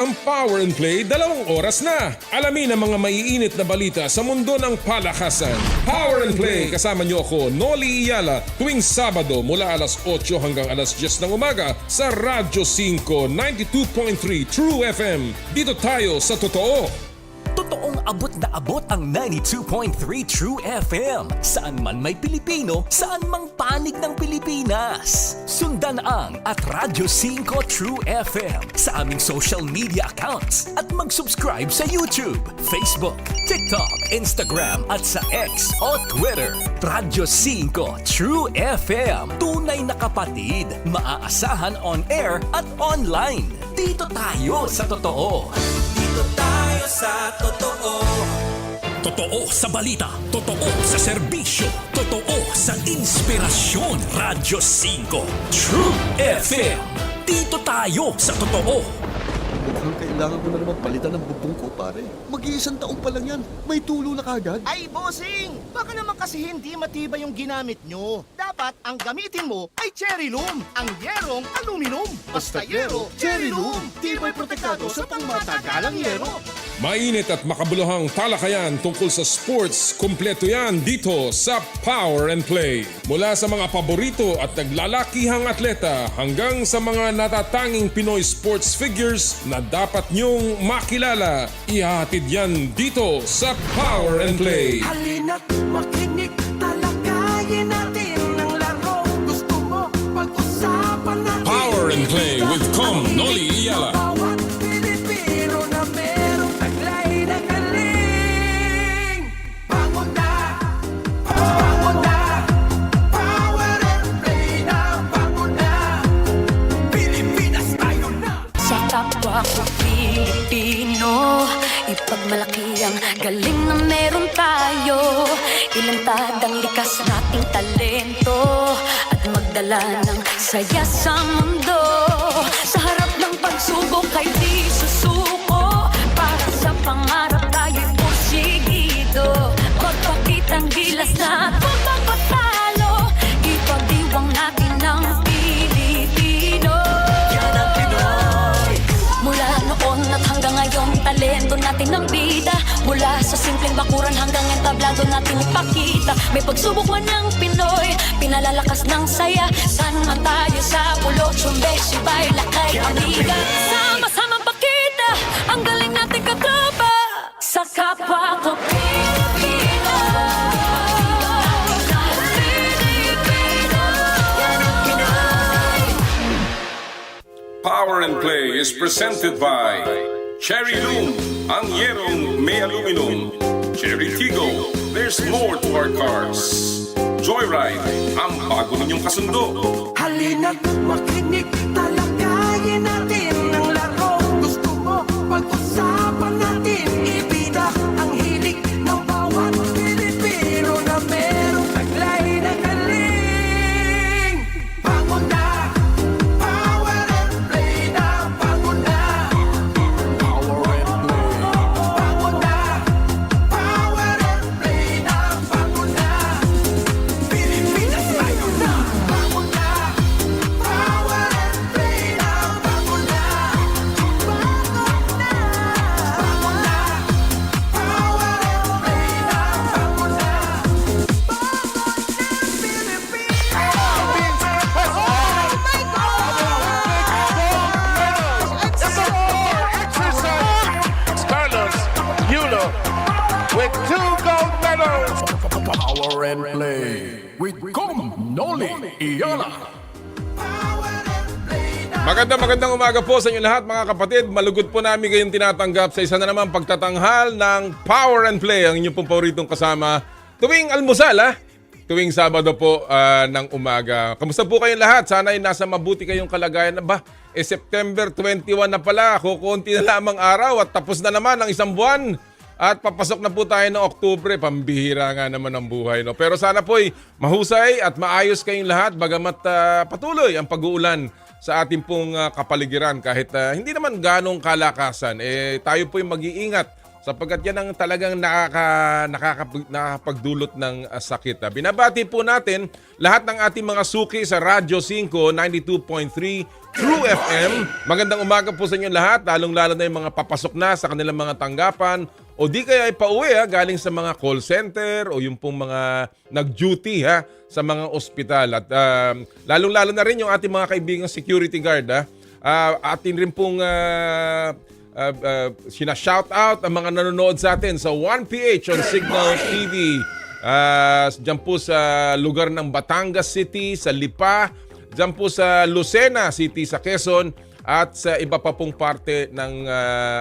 Ang Power and Play, 2 oras na. Alamin ang mga maiinit na balita sa mundo ng palakasan. Power and Play, kasama niyo ako, Noli Eala, tuwing Sabado mula alas 8 hanggang alas 10 ng umaga sa Radyo 5, 92.3 True FM. Dito tayo sa totoo. Totoong abot na abot ang 92.3 True FM. Saan man may Pilipino, saan mang panig ng Pilipinas. Sundan ang at Radyo 5 True FM sa aming social media accounts at mag-subscribe sa YouTube, Facebook, TikTok, Instagram at sa X o Twitter. Radyo 5 True FM. Tunay na kapatid, maaasahan on air at online. Dito tayo sa totoo. Dito tayo sa totoo. Totoo sa balita, totoo sa serbisyo, totoo sa inspirasyon. Radyo 5 True FM. Dito tayo sa totoo. Mukhang kailangan ko na naman palitan ng bubong ko, pare. Mag-iisang taong pa lang yan. May tulo na kagad. Ay, bossing! Baka naman kasi hindi matibay yung ginamit nyo. Dapat ang gamitin mo ay cherry loom, ang yerong aluminum. Basta yero, cherry loom. Tibay protektado sa pangmatagalang yero. Mainit at makabuluhang talakayan tungkol sa sports, kumpleto yan dito sa Power and Play. Mula sa mga paborito at naglalakihang atleta hanggang sa mga natatanging Pinoy sports figures na dapat niyong makilala. Ihahatid yan dito sa Power and Play. Halina't makinig, talakayin natin ang laro. Gusto mo, pag-usapan natin. Power and Play with Noli Eala. Bawat Pilipino na merong taglay na galing. Bangon na, bangon na, Power and Play na, bangon na. Pilipinas tayo na. Sa kapwa ko Pilipino, ipagmalaki ang galing na meron tayo. Ilantad ang likas nating talento at magdala ng saya sa mundo. Sa harap ng pagsubok ay di susuko. Para sa pangarap tayo'y porsigido. Magpakitang gilas na pagpapatalo. Ipagdiwang natin ng Pilipino. Yan ang Pinoy. Mula noon at hanggang ngayon, talento natin ang bida. Mula sa simpleng bakuran hanggang entablado natin ipakita. May pagsubok man ng Pinoy, pinalalakas ng saya. San man tayo sa pulot, sumbe, sibay, lakay, aniga. Sama-sama pakita ang galing natin katropa. Sa kapwa ko Pilipino. Pilipino. Yan ang Pinoy. Power and Play is presented by Cherry Loom, ang yerong may aluminum. Cherry Tigo, there's more to our cars. Joyride, ang bago ninyong kasundo. Halina't makinig, talakayin natin ang laro. Gusto mo, pag-usapan natin. Ibida ang hilig ng bawat Pilipino na merong taglay na galing. Bangon na, Power and Play na, bangon na. Power and Play. Bangon na, Power and Play na, bangon na. Pilipinas tayo na, bangon na. Power and Play na, bangon na. Bangon na, bangon na. Power and Play na, bangon na. Carlos Eala with 2 gold medals. Power and Play with Noli Eala. Magandang umaga po sa inyo lahat mga kapatid. Malugod po namin kayong tinatanggap sa isa na naman pagtatanghal ng Power and Play, ang inyong paboritong kasama tuwing almusal tuwing Sabado po ng umaga. Kamusta po kayong lahat? Sana ay nasa mabuti kayong kalagayan na ba? September 21 na pala, kukunti na lamang araw at tapos na naman ang isang buwan. At papasok na po tayo ng Oktubre, pambihira nga naman ang buhay. No? Pero sana po'y mahusay at maayos kayong lahat bagamat patuloy ang pag-uulan sa ating pong kapaligiran. Kahit hindi naman ganong kalakasan, tayo po'y mag-iingat sapagkat yan ang talagang nakakapagdulot ng sakit. Binabati po natin lahat ng ating mga suki sa Radyo 5, 92.3 True FM. Magandang umaga po sa inyo lahat, lalong-lalo na yung mga papasok na sa kanilang mga tanggapan o di kaya ay pauwi galing sa mga call center o yung pong mga nag-duty sa mga ospital. At lalong-lalo na rin yung ating mga kaibigang security guard. Atin rin pong sina-shout out ang mga nanonood sa atin sa 1PH on Signal TV. Diyan po sa lugar ng Batangas City, sa Lipa, diyan po sa Lucena City sa Quezon at sa iba pa pong parte ng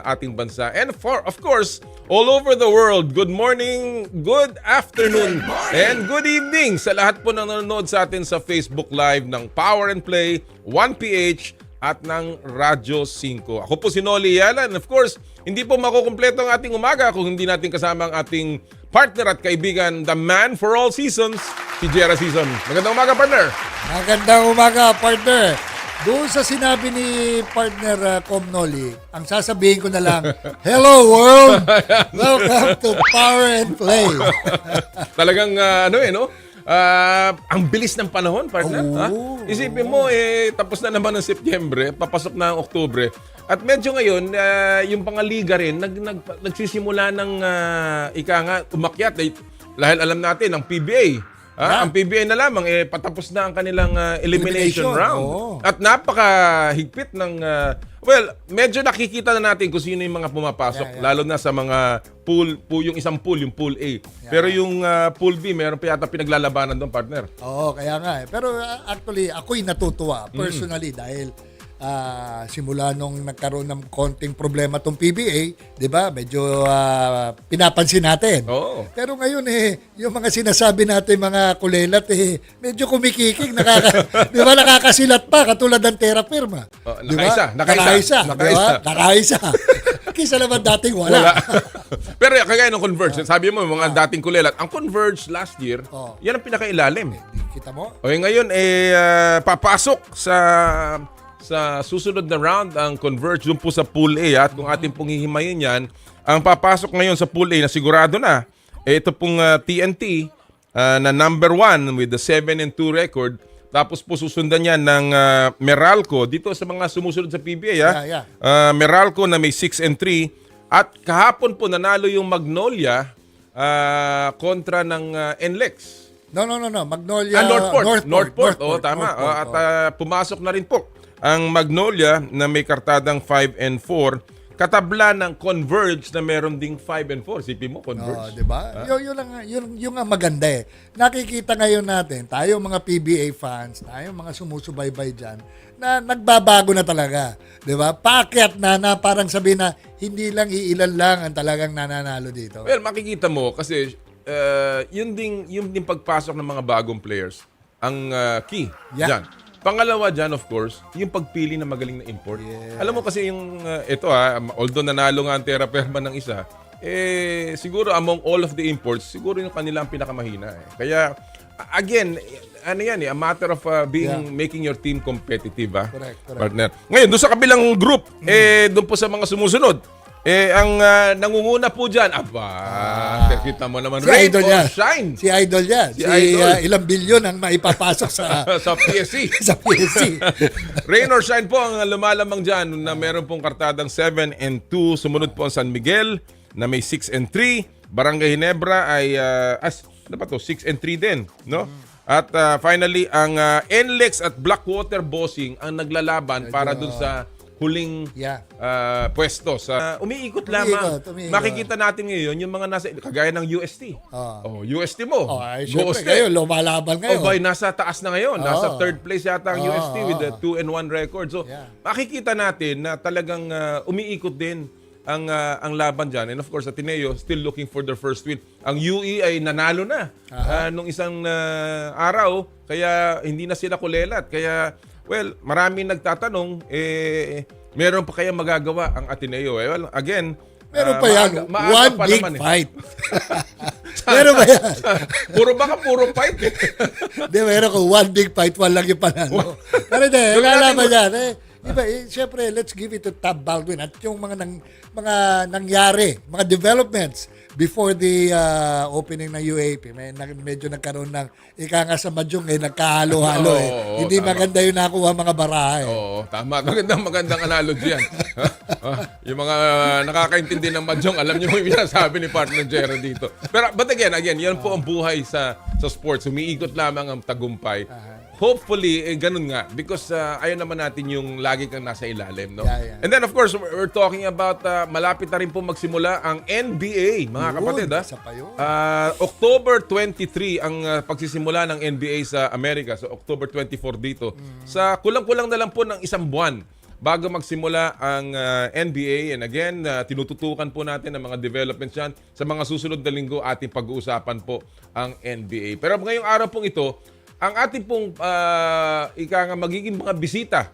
ating bansa. And of course, all over the world, good morning, good afternoon, and good evening sa lahat po na nanonood sa atin sa Facebook Live ng Power and Play, 1PH, at ng Radyo 5. Ako po si Noli Eala, and of course, hindi po makukumpleto ang ating umaga kung hindi natin kasama ang ating partner at kaibigan, the man for all seasons, si Jera Season. Magandang umaga, partner! Magandang umaga, partner! Doon sa sinabi ni partner Com Noli, ang sasabihin ko na lang, hello world! Welcome to Power and Play! Talagang ang bilis ng panahon, partner. Isipin mo, tapos na naman ng Setyembre, papasok na ang Oktubre. At medyo ngayon, yung pangaliga rin, nagsisimula ng umakyat. Dahil alam natin, ang PBA, ang PBA na lamang, patapos na ang kanilang elimination round. At napakahigpit ng... medyo nakikita na natin kung sino yung mga pumapasok. Lalo na sa mga yung isang pool, yung pool A. Pero yung pool B, meron pa yata pinaglalabanan doon, partner. Oo, kaya nga. Pero actually, ako'y natutuwa personally dahil simula nung nagkaroon ng konting problema tong PBA, 'di ba? Medyo pinapansin natin. Oo. Pero ngayon yung mga sinasabi natin mga kulelat medyo kumikikig, 'di ba? Nakakasilat pa katulad ng Terra Firma. Nakaisa. Kisa naman dating wala. Pero kagaya ng Converge, sabi mo mga dating kulelat, ang Converge last year, yan ang pinakailalim. Kita mo? Ngayon papasok sa susunod na round ang Converge doon po sa Pool A. At kung ating pong hihimayin yan, ang papasok ngayon sa Pool A na sigurado na, ito pong TNT na number 1 with the 7-2 record. Tapos po susundan yan ng Meralco dito sa mga sumusunod sa PBA. Meralco na may 6-3. At kahapon po nanalo yung Magnolia kontra ng NLEX. No. Magnolia. Northport. Tama. At pumasok na rin po ang Magnolia na may kartadang 5-4, katabla ng Converge na meron ding 5-4. Sipin mo, Converge. Diba? Yung ang maganda Nakikita ngayon natin, tayo mga PBA fans, tayo mga sumusubaybay dyan, na nagbabago na talaga. Diba? Paakyat na parang sabihin na hindi lang iilan lang ang talagang nananalo dito. Well, makikita mo kasi yun ding pagpasok ng mga bagong players ang key dyan. Pangalawa dyan, of course, yung pagpili ng magaling na import. Alam mo kasi yung although nanalo nga ang Terra Firma ng isa, siguro among all of the imports, siguro yung kanila ang pinakamahina. Kaya, again, a matter of making your team competitive. Correct. Partner. Ngayon, doon sa kabilang group, doon po sa mga sumusunod, ang nangunguna po dyan, kita mo naman, si Idol niya. Shine. Si Idol niya. Si ilang bilyon ang maipapasok sa sa PSC. sa PSC. Rain or shine po ang lumalamang dyan na meron pong kartadang 7-2. Sumunod po ang San Miguel na may 6-3. Barangay Ginebra ay 6-3 din, no? At finally ang NLEX at Blackwater Bossing ang naglalaban para dun sa huling pwesto sa umiikot lamang. Makikita natin ngayon yung mga nasa kagaya ng UST. UST mo. Syempre kayo lumalaban ngayon. Nasa taas na ngayon. Nasa third place yata ang UST with the 2-1 record. So makikita natin na talagang umiikot din ang laban dyan. And of course, Ateneo still looking for their first win. Ang UE ay nanalo na nung isang araw. Kaya hindi na sila kulelat. Kaya maraming nagtatanong, meron pa kaya magagawa ang Ateneo? Again, meron pa yan. One big fight. Meron ba yan? Puro fight. Hindi, meron ko one big fight, walang yung panalo. Pero hindi, lalaban yan. Diba, syempre, let's give it to Tab Baldwin at yung mga nangyari, mga developments before the opening ng UAP. Medyo nagkaroon ng ika nga sa Mahjong nagkahalo-halo eh. Oo, Hindi tama. maganda yung nakuha mga baraha eh. Oo, tama. Magandang analogy yan. Yung mga nakakaintindi ng Mahjong, alam niyo yung sinasabi ni partner Jera dito. Pero but again, yan po ang buhay sa sports. Umiikot lamang ang tagumpay. Hopefully, ganun nga. Because ayaw naman natin yung lagi kang nasa ilalim. No? Yeah. And then of course, we're talking about malapit na rin po magsimula ang NBA, mga kapatid. Isa pa yun. October 23 ang pagsisimula ng NBA sa Amerika. So October 24 dito. Sa kulang-kulang na lang po ng isang buwan bago magsimula ang NBA. And again, tinututukan po natin ang mga developments yan. Sa mga susunod na linggo, ating pag-uusapan po ang NBA. Pero ngayong araw pong ito, ang ating pong magiging mga bisita,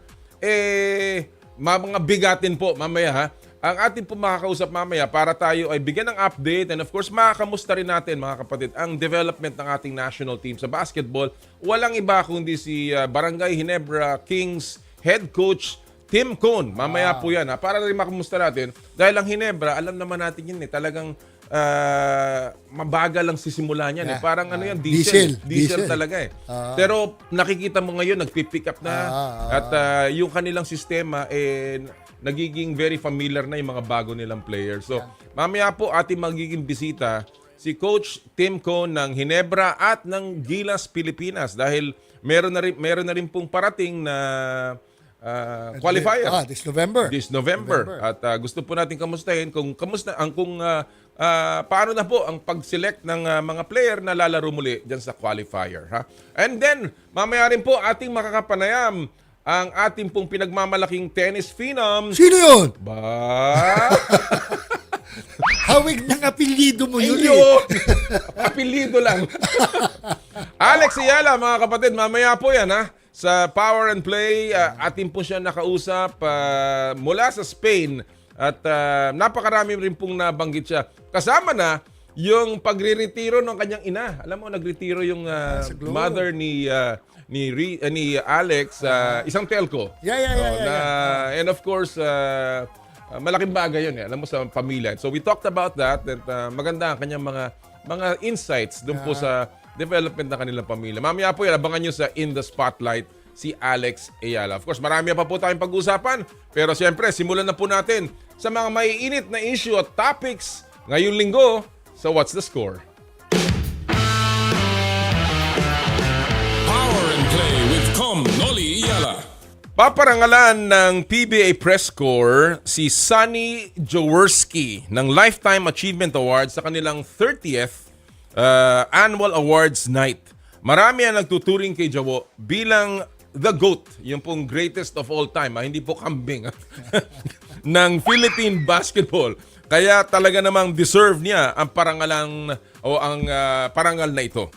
mga bigatin po mamaya ha. Ang ating pong makakausap mamaya para tayo ay bigyan ng update and of course makakamusta rin natin mga kapatid ang development ng ating national team sa basketball. Walang iba kundi si Barangay Ginebra Kings head coach Tim Cone. Mamaya po yan ha, para rin makamusta natin. Dahil ang Ginebra, alam naman natin yun talagang mabagal lang sisimula niyan eh. Parang ano yan, diesel talaga eh. Pero nakikita mo ngayon nagpi-pick up na at yung kanilang sistema nagiging very familiar na yung mga bago nilang players. So, mamaya po ating magiging bisita si Coach Tim Cone ng Ginebra at ng Gilas Pilipinas dahil meron na rin pong parating na qualifier. This November. At gusto po natin kamustahin kung paano na po ang pag-select ng mga player na lalaro muli dyan sa qualifier. Ha? And then, mamaya rin po ating makakapanayam ang ating pong pinagmamalaking tennis phenom. Sino yun? Hawig ng apelyido mo yun Apelyido lang. Alex Eala, mga kapatid, mamaya po yan ha. Sa Power and Play, atin po siya nakausap mula sa Spain. At napakarami rin pong nabanggit siya. Kasama na yung pagre-retiro ng kanyang ina. Alam mo, nagretiro yung mother ni Alex, isang telco. Yeah. And of course, malaking bagay yun eh. Alam mo, sa pamilya. So we talked about that. And maganda ang kanyang mga insights doon po sa development ng kanilang pamilya. Mamaya po yan, abangan nyo sa In the Spotlight si Alex Eala. Of course, marami pa po tayong pag-usapan. Pero siyempre, simulan na po natin sa mga maiinit na issue at topics ngayong linggo sa What's the Score? Power and Play with Noli Eala. Paparangalan ng PBA Press Corps si Sonny Jaworski ng Lifetime Achievement Awards sa kanilang 30th Annual Awards Night. Marami ang nagtuturing kay Jawo bilang the GOAT, yung pong greatest of all time, hindi po kambing, ng Philippine basketball. Kaya talaga namang deserve niya ang parangalan o ang parangal na ito.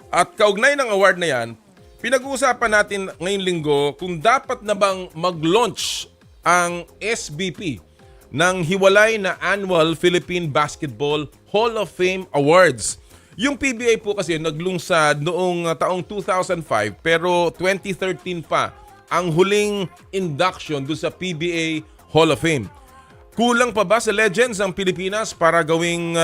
At kaugnay ng award na yan, pinag-uusapan natin ngayong linggo kung dapat na bang mag-launch ang SBP ng hiwalay na Annual Philippine Basketball Hall of Fame Awards. Yung PBA po kasi naglungsad noong taong 2005 pero 2013 pa ang huling induction doon sa PBA Hall of Fame. Kulang pa ba sa legends ang Pilipinas para gawin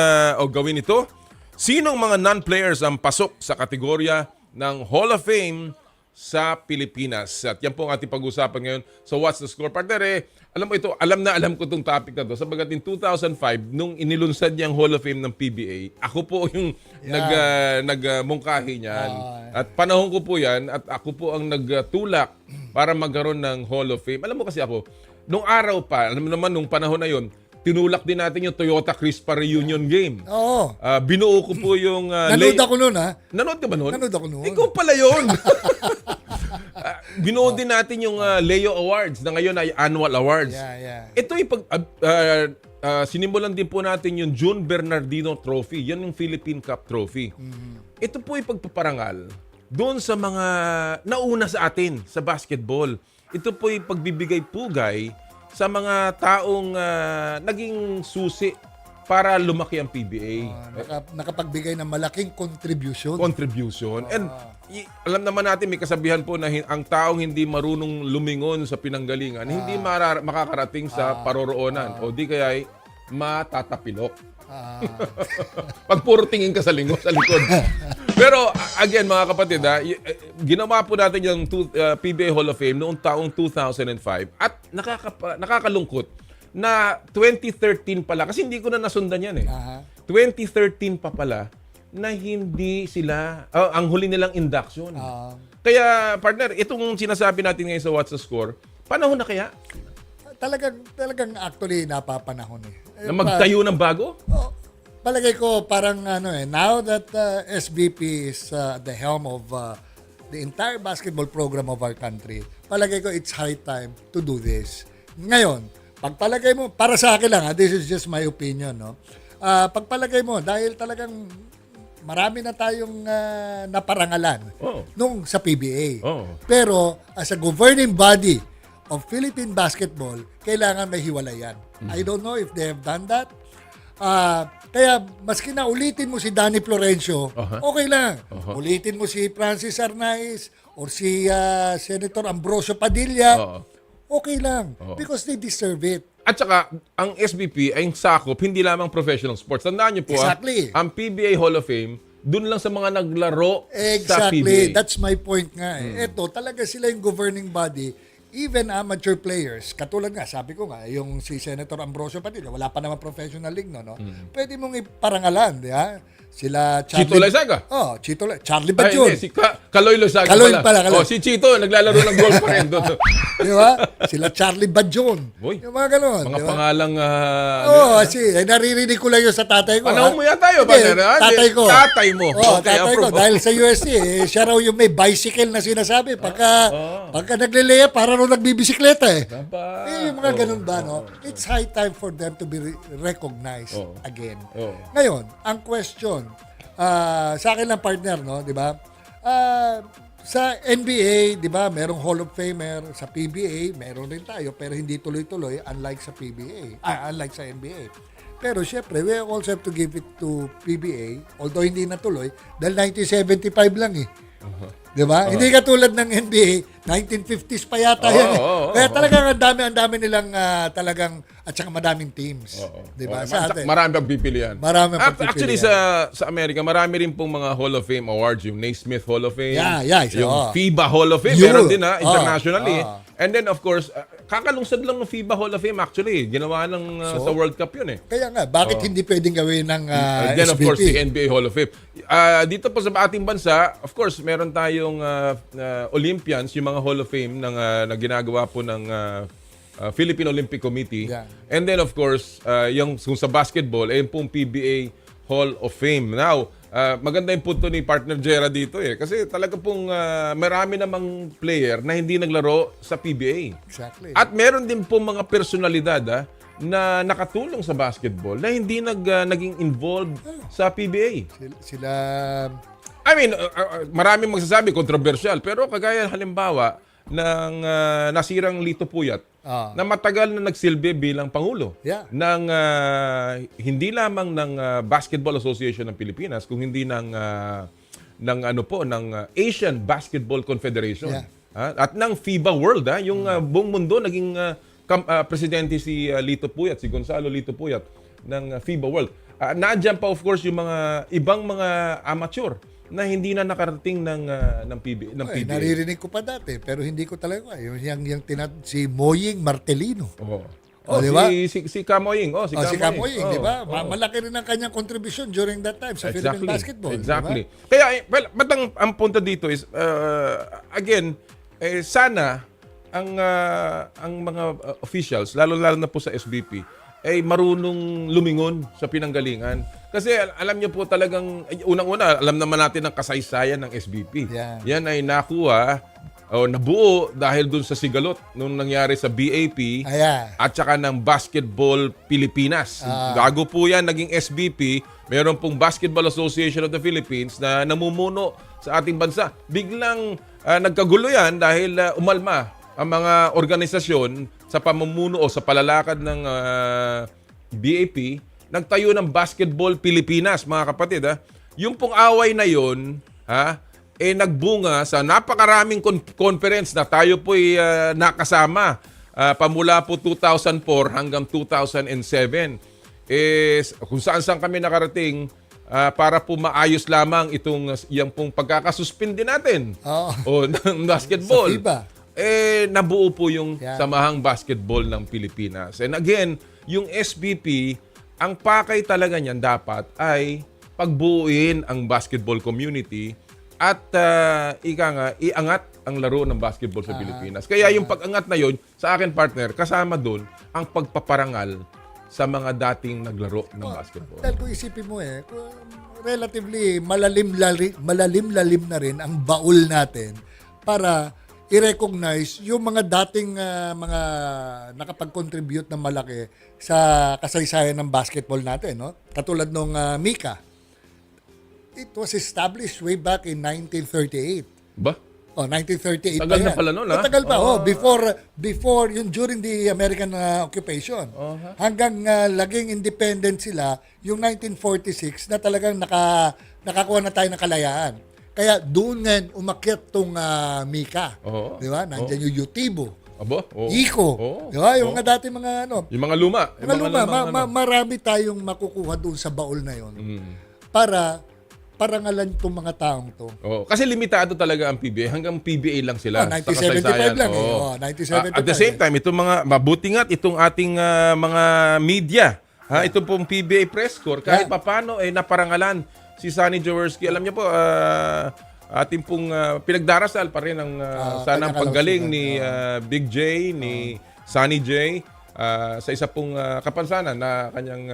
ito? Sinong mga non-players ang pasok sa kategorya ng Hall of Fame sa Pilipinas? At yan po ang ating pag-usapan ngayon. So what's the score? Partner, alam mo ito, alam ko itong topic na to. Sabagat in 2005, nung inilunsad niyang Hall of Fame ng PBA, ako po yung nagmungkahi niyan. At panahon ko po yan, at ako po ang nagtulak para magkaroon ng Hall of Fame. Alam mo kasi ako, nung araw pa, alam mo naman nung panahon na yon, tinulak din natin yung Toyota Crispa Reunion Game. Oo. Binuo ko po yung... Nanood ako nun, ha? Nanood ka ba nun? Nanood ako nun. Ikaw pala yun! Binuo din natin yung Leo Awards na ngayon ay Annual Awards. Yeah. Ito ay sinimulan din po natin yung June Bernardino Trophy. Yan yung Philippine Cup Trophy. Ito po ay pagpaparangal doon sa mga nauna sa atin sa basketball. Ito po ay pagbibigay pugay sa mga taong naging susi para lumaki ang PBA. Nakapagbigay ng malaking contribution. And alam naman natin, may kasabihan po na ang taong hindi marunong lumingon sa pinanggalingan, hindi makakarating sa paroroonan. O di kaya ay matatapilok. Pag puro tingin ka sa likod. Pero again, mga kapatid, ginawa po natin yung PBA Hall of Fame noong taong 2005 at nakakalungkot na 2013 pala, kasi hindi ko na nasundan yan 2013 pa pala na hindi sila, ang huli nilang induction. Kaya partner, itong sinasabi natin ngayon sa What's the Score, panahon na kaya? Talagang actually napapanahon Na magtayo ng bago? Palagay ko parang now that SBP is the helm of the entire basketball program of our country, palagay ko it's high time to do this. Ngayon, pagpalagay mo, para sa akin lang, this is just my opinion, no? Pagpalagay mo, dahil talagang marami na tayong naparangalan nung sa PBA. Pero as a governing body of Philippine basketball, kailangan may hiwalayan. I don't know if they have done that. Kaya maski na ulitin mo si Danny Florencio, okay lang. Ulitin mo si Francis Arnaiz or si Senator Ambrosio Padilla, okay lang. Because they deserve it. At saka, ang SBP ay sakop hindi lamang professional sports. Tandaan niyo po, ang PBA Hall of Fame, dun lang sa mga naglaro sa PBA. That's my point nga. Ito, talaga sila yung governing body. Even amateur players, katulad nga, sabi ko nga, yung si Senator Ambrosio Padilla, wala pa naman professional league, no? Pwede mong iparangalan, di ba? Sila Chito Lizaga. Charlie Badjun. Si Kaloy Lizaga pala. si Chito, naglalaro ng golf pa rin doon. Di ba? Sila Charlie Badjun. Yung mga ganon. Mga pangalang... naririnig ko lang yun sa tatay ko. Panahon mo yan tayo, tatay ko. Tatay mo. Tatay ko. Dahil sa USC, siya raw yung may bicycle na sinasabi. Pagka nagleleya, para raw nagbibisikleta yung mga ganun ba, no? It's high time for them to be recognized again. Ngayon, ang question, sa akin lang partner, no, di ba? Sa NBA, di ba, merong Hall of Famer. Sa PBA, meron rin tayo, pero hindi tuloy-tuloy, unlike sa PBA, unlike sa NBA. Pero syempre, we also have to give it to PBA, although hindi natuloy, dahil 1975 lang Di ba? Hindi katulad ng NBA, 1950s pa yata yan. Kaya talagang ang dami nilang talagang, at saka madaming teams. Di ba? Marami ang pipilian. Actually, sa Amerika, marami rin pong mga Hall of Fame awards. Yung Naismith Hall of Fame. Yung FIBA Hall of Fame. Meron din internationally. And then, of course, kakalungsad lang ng FIBA Hall of Fame actually. Ginawa lang sa World Cup yun Kaya nga, bakit hindi pwedeng gawin ng SBP? Then, of course, the NBA Hall of Fame. Dito po sa ating bansa, of course, meron tayong Olympians, yung mga Hall of Fame na ginagawa po ng Philippine Olympic Committee. And then, of course, yung sa basketball, yung pong PBA Hall of Fame. Now, maganda yung punto ni partner Jera dito kasi talaga pong marami namang player na hindi naglaro sa PBA. Exactly. At meron din pong mga personalidad na nakatulong sa basketball na hindi naging involved sa PBA. Sila... I mean, maraming magsasabi, controversial. Pero kagaya halimbawa ng nasirang Lito Puyat na matagal na nagsilbi bilang Pangulo ng hindi lamang ng Basketball Association ng Pilipinas, kung hindi ng Asian Basketball Confederation at ng FIBA World. Yung buong mundo naging presidente si Lito Puyat, si Gonzalo Lito Puyat ng FIBA World. Nandiyan pa of course yung mga ibang mga amateur na hindi na nakarating ng PBA. Naririnig ko pa dati, pero hindi ko talaga. Si Moying Martelino. Di ba? Si Kamoying. Si Kamoying, di ba? Malaki rin ang kanyang contribution during that time sa Philippine basketball. Exactly. Kaya, but ang punto dito is, again, sana ang mga officials, lalo-lalo na po sa SBP, ay marunong lumingon sa pinanggalingan. Kasi alam niyo po talagang, unang-una, alam naman natin ang kasaysayan ng SBP. Yan ay nakuha o nabuo dahil dun sa sigalot nung nangyari sa BAP at saka ng Basketball Pilipinas. Bago po yan naging SBP, meron pong Basketball Association of the Philippines na namumuno sa ating bansa. Biglang nagkagulo yan dahil umalma ang mga organisasyon sa pamumuno o sa palalakad ng BAP nagtayo ng Basketball Pilipinas, mga kapatid. Yung pong away na yun, nagbunga sa napakaraming conference na tayo po'y nakasama. Pamula po 2004 hanggang 2007. Kung saan-saan kami nakarating para po maayos lamang yung pong pagkakasuspindi natin ng basketball. Sa FIBA. Nabuo po yung Samahang Basketball ng Pilipinas. And again, yung SBP, ang pakay talaga niyan dapat ay pagbuuin ang basketball community at iangat ang laro ng basketball sa Pilipinas. Kaya yung pag-angat na yon, sa akin partner, kasama doon ang pagpaparangal sa mga dating naglaro ng basketball. Dahil kung isipin mo relatively malalim-lalim na rin ang baul natin para i-recognize yung mga dating mga nakapag-contribute na malaki sa kasaysayan ng basketball natin. No? Katulad nung Mika. It was established way back in 1938. Ba? 1938 Tagal pa yan. na pala nun, ha? Matagal pa, before yung during the American occupation. Hanggang laging independent sila, yung 1946 na talagang nakakuha na tayo ng kalayaan. Kaya doon nga umakyat tong Mika. Di ba? Nandiyan yung Yutibo. Iko. Di ba? Yung mga dati mga Yung mga luma. Marami tayong makukuha doon sa baul na yon. Para parangalan itong mga taong to. Kasi limitado talaga ang PBA. Hanggang PBA lang sila. 1975 lang. 1975. At the same time, itong mga, mabuti nga't itong ating mga media. Itong pong PBA press corps, kahit papano, naparangalan si Sonny Jaworski. Alam niyo po, ating pong pinagdarasal pa rin ang sana ang paggaling ni Big J, ni Sonny J, sa isa pong kapansanan na kanyang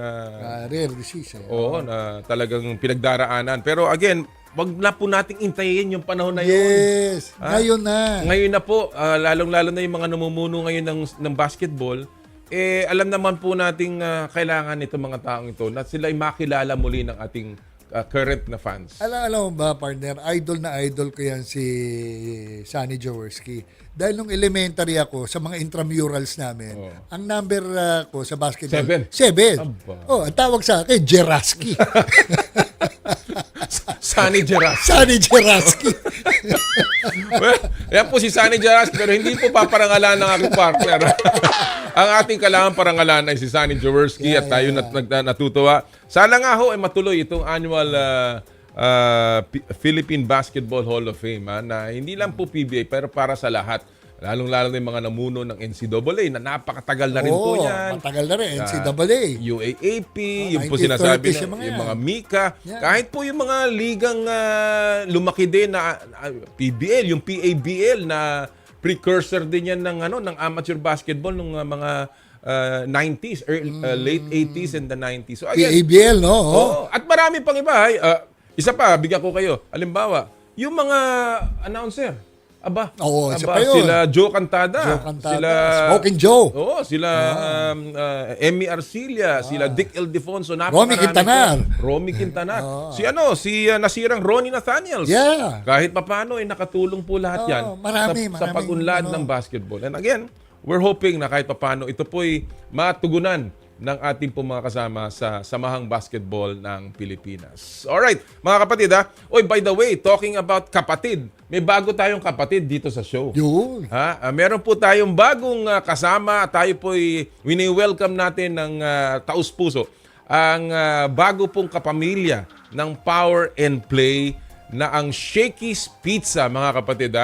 rare disease. na talagang pinagdaraanan. Pero again, wag na po nating intayin yung panahon na yun. Yes, ngayon na. Ngayon na po, lalong-lalo na yung mga namumuno ngayon ng basketball, alam naman po nating kailangan itong mga taong ito na sila ay makilala muli ng ating current na fans. Alam mo ba, partner, idol na idol ko yan si Sonny Jaworski. Dahil nung elementary ako, sa mga intramurals namin, ang number ko sa basketball, 7. Ang tawag sa akin, Jeraski. Sonny Jaworski. Sonny Jaworski. Well, yan po si Sonny Jaworski, pero hindi po paparangalan ng aking partner. Ang ating kailangan parangalan ay si Sonny Jaworski at tayo natutuwa. Sana nga ho ay matuloy itong annual Philippine Basketball Hall of Fame na hindi lang po PBA pero para sa lahat. Lalong-lalo na yung mga namuno ng NCAA na napakatagal na rin po yan. Matagal na rin, NCAA. UAAP, yung po sinasabi na yung mga Mika. Kahit po yung mga ligang lumaki din na PBL, yung PABL na precursor din yan ng amateur basketball ng mga 90s, late 80s and the 90s. So, again, PABL, no? At marami pang iba. Isa pa, bigyan ko kayo. Halimbawa, yung mga announcer. Isa pa yun. Sila Joe Cantada. Sila Smoking Joe. Sila Emmy Arcilla, sila Dick Ildefonso, Romy Quintanar. Romy Quintanar. Si nasirang Ronnie Nathaniels. Kahit papano nakatulong po lahat yan sa pag-unlad ng basketball. And again, we're hoping na kahit papano ito po'y matugunan ng ating pong mga kasama sa Samahang Basketball ng Pilipinas. Alright, mga kapatid by the way, talking about kapatid, may bago tayong kapatid dito sa show. Yun. Meron po tayong bagong kasama. Tayo po'y wini-welcome natin ng taus-puso. Ang bago pong kapamilya ng Power and Play na ang Shakey's Pizza, mga kapatid.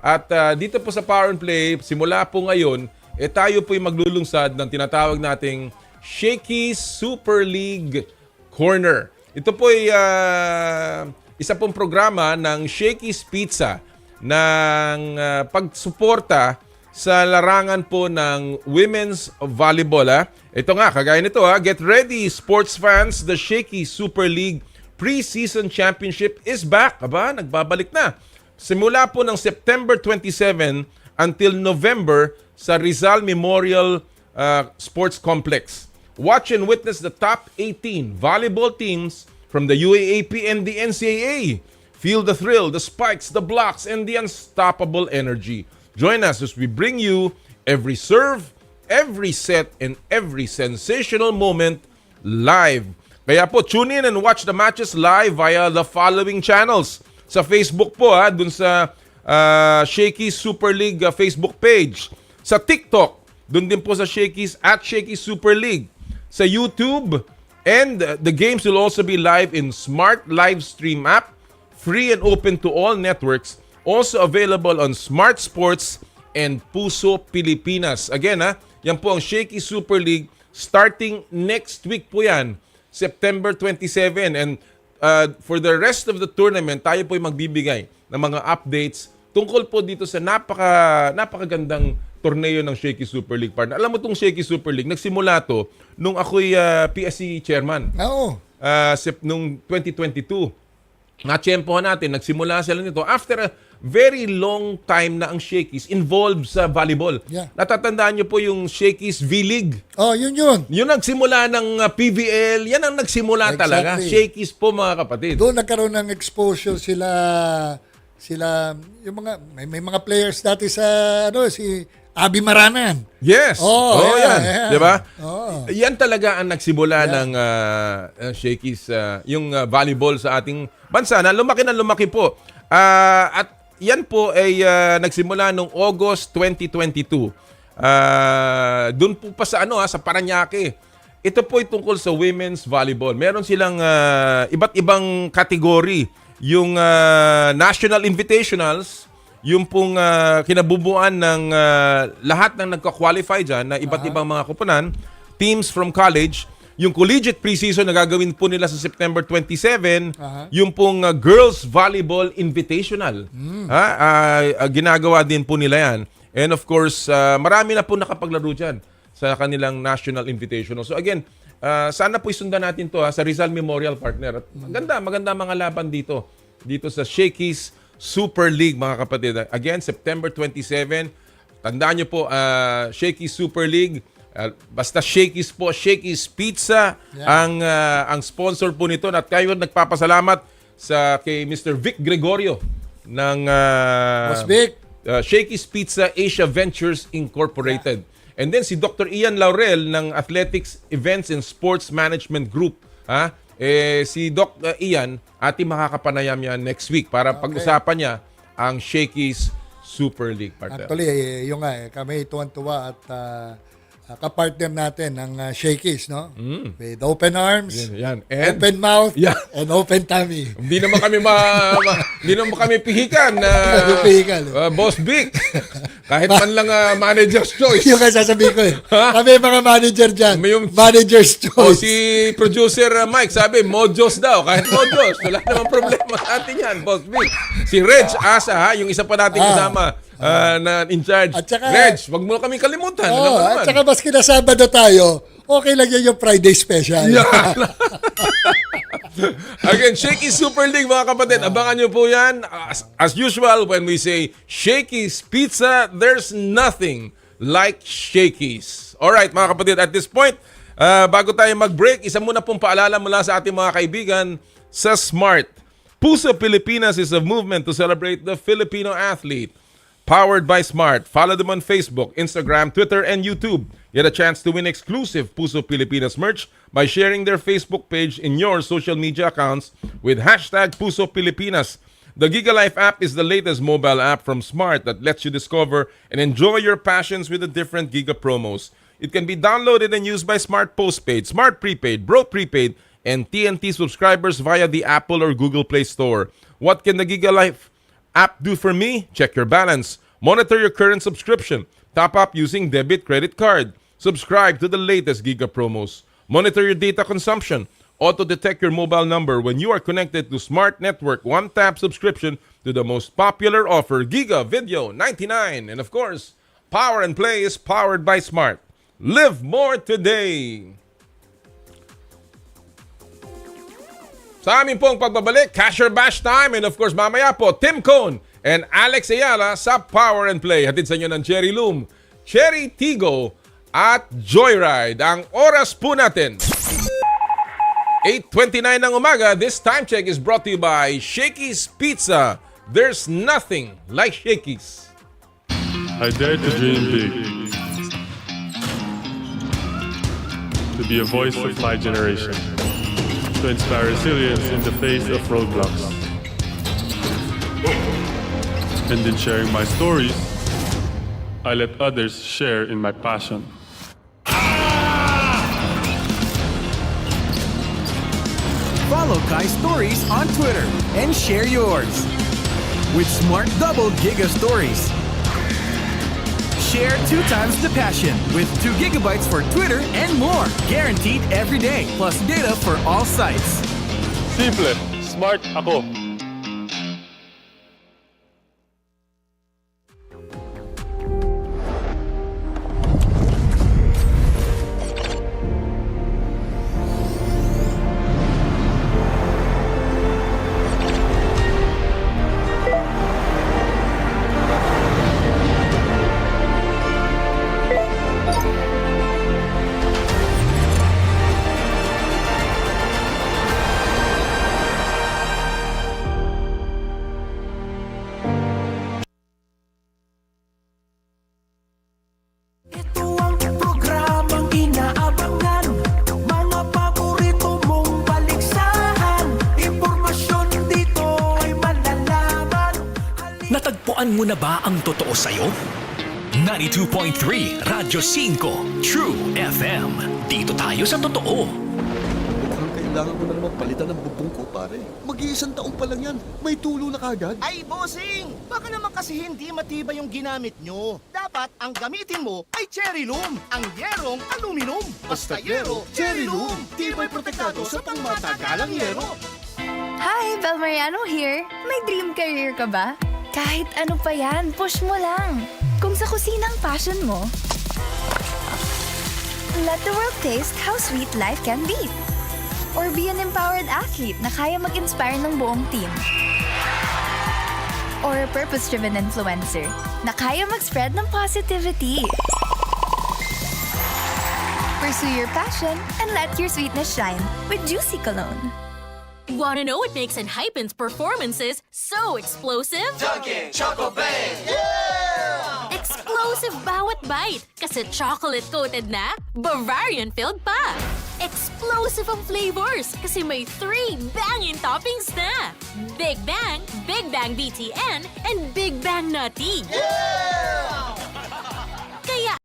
At dito po sa Power and Play, simula po ngayon, tayo po'y maglulungsad ng tinatawag nating Shakey's Super League Corner. Ito po ay isa pong programa ng Shakey's Pizza ng pagsuporta sa larangan po ng women's volleyball. Ito nga, kagaya nito get ready sports fans, the Shakey's Super League Pre-Season Championship is back. Nagbabalik na. Simula po ng September 27 until November sa Rizal Memorial Sports Complex. Watch and witness the top 18 volleyball teams from the UAAP and the NCAA. Feel the thrill, the spikes, the blocks, and the unstoppable energy. Join us as we bring you every serve, every set, and every sensational moment live. Kaya po, tune in and watch the matches live via the following channels. Sa Facebook po, dun sa Shakey's Super League Facebook page. Sa TikTok, dun din po sa Shakey's at Shakey's Super League. Sa YouTube, and the games will also be live in Smart Live Stream app, free and open to all networks, also available on Smart Sports and Puso Pilipinas. Again, yan po ang Shakey's Super League starting next week po yan, September 27. And for the rest of the tournament, tayo po ay magbibigay ng mga updates tungkol po dito sa napakagandang torneo ng Shakey's Super League, partner. Alam mo itong Shakey's Super League, nagsimula to nung ako'y PSC chairman. Oo. Nung 2022. Na-tsempohan natin, nagsimula sila nito after a very long time na ang Shakey's involved sa volleyball. Yeah. Natatandaan niyo po yung Shakey's V-League. Oh, yun. Yung nagsimula ng PVL, yan ang nagsimula talaga. Shakey's po, mga kapatid. Doon nagkaroon ng exposure sila yung mga may mga players dati sa si Abi Maranan. Yes. Yan. 'Di ba? Oh. Yan talaga ang nagsimula ng Shakey's yung volleyball sa ating bansa na lumaki po. At yan po ay nagsimula noong August 2022. Doon po pa sa sa Parañaque. Ito po ay tungkol sa women's volleyball. Meron silang iba't ibang kategory. Yung National Invitationals, yung pong kinabubuan ng lahat ng nagka-qualify dyan na iba't ibang mga kupunan, teams from college. Yung Collegiate preseason na gagawin po nila sa September 27, yung pong Girls Volleyball Invitational. Ginagawa din po nila yan. And of course, marami na po nakapaglaro dyan sa kanilang National Invitational. So again, sana po isundan natin to sa Rizal Memorial, partner. At maganda mga laban dito sa Shakey's Super League, mga kapatid. Again, September 27. Tandaan nyo po, Shakey's Super League. Basta Shakey's po, Shakey's Pizza ang sponsor po nito. At kayo nagpapasalamat kay Mr. Vic Gregorio ng Boss Vic. Shakey's Pizza Asia Ventures Incorporated. And then si Dr. Ian Laurel ng Athletics Events and Sports Management Group. Si Doc Ian, ating makakapanayam yan next week para pag-usapan niya ang Shakey's Super League, partner. Actually, yung kami tuwan-tuwa at kapartner natin ng Shakey's, no? With open arms, And open mouth, and open tummy. Hindi naman kami pihikan na Boss Vic. Kahit man lang manager's choice. Yung sasabihin ko Kami mga manager dyan. Manager's choice. Si producer Mike sabi, Mojos daw. Kahit Mojos. Wala namang problema sa atin yan, Boss Vic. Si Reg Asa, yung isa pa nating kasama na in charge. At saka, Reg, wag mo kami kalimutan. At saka maski na Sabado tayo, okay lang yan yung Friday special. Again, Shakey's Super League, mga kapatid. Abangan nyo po yan. As usual, when we say Shakey's Pizza, there's nothing like Shakey's. Alright, mga kapatid, at this point, bago tayo mag-break, isa muna pong paalala mula sa ating mga kaibigan sa Smart. Puso Pilipinas is a movement to celebrate the Filipino athlete. Powered by Smart. Follow them on Facebook, Instagram, Twitter, and YouTube. Get a chance to win exclusive Puso Pilipinas merch by sharing their Facebook page in your social media accounts with hashtag Puso Pilipinas. The Giga Life app is the latest mobile app from Smart that lets you discover and enjoy your passions with the different Giga promos. It can be downloaded and used by Smart Postpaid, Smart Prepaid, Bro Prepaid, and TNT subscribers via the Apple or Google Play Store. What can the Giga Life app do for me? Check your balance. Monitor your current subscription. Top up using debit credit card. Subscribe to the latest Giga promos. Monitor your data consumption. Auto-detect your mobile number when you are connected to Smart Network one-tap subscription to the most popular offer, Giga Video 99. And of course, Power and Play is powered by Smart. Live more today! Sa amin pong pagbabalik, Cash or Bash time. And of course, mamaya po, Tim Cone and Alex Eala sa Power and Play. Hatid sa inyo ng Cherry Loom, Cherry Tigo at Joyride. Ang oras po natin, 8:29 ng umaga. This time check is brought to you by Shakey's Pizza. There's nothing like Shakey's. I dare to dream big. to be a voice of my generation, to inspire resilience in the face of roadblocks. And in sharing my stories, I let others share in my passion. Follow Kai's stories on Twitter and share yours. With Smart Double Giga Stories. Share 2 times the passion with 2 gigabytes for Twitter and more. Guaranteed every day, plus data for all sites. Simple, smart ako. Ito ang programang inaabangan. Mga paborito mong baliksahan. Impormasyon dito ay malalaman. Natagpuan mo na ba ang totoo sa'yo? 92.3 Radyo 5 True FM. Dito tayo sa totoo. Mukhang kailangan ko na naman palitan ng bubong ko, pare. Mag-iisang taon pa lang yan. May tulo na kagad. Ay, bossing! Baka naman kasi hindi matibay yung ginamit nyo. Dapat ang gamitin mo ay cherry loom, ang yerong aluminum. Basta yero, cherry loom. Tibay protektado sa pangmatagalang yero. Hi, Bel Mariano here. May dream career ka ba? Kahit ano pa yan, push mo lang. Kung sa kusinang passion mo, let the world taste how sweet life can be. Or be an empowered athlete na kaya mag-inspire ng buong team. Or a purpose-driven influencer na kaya mag-spread ng positivity. Pursue your passion and let your sweetness shine with Juicy Cologne. Wanna know what makes Enhypen's performances so explosive? Dunkin' Choco Bang! Explosive bawat bite kasi chocolate-coated na, Bavarian-filled pa. Explosive ang flavors kasi may 3 banging toppings na. Big Bang BTN, and Big Bang Nutty. Kaya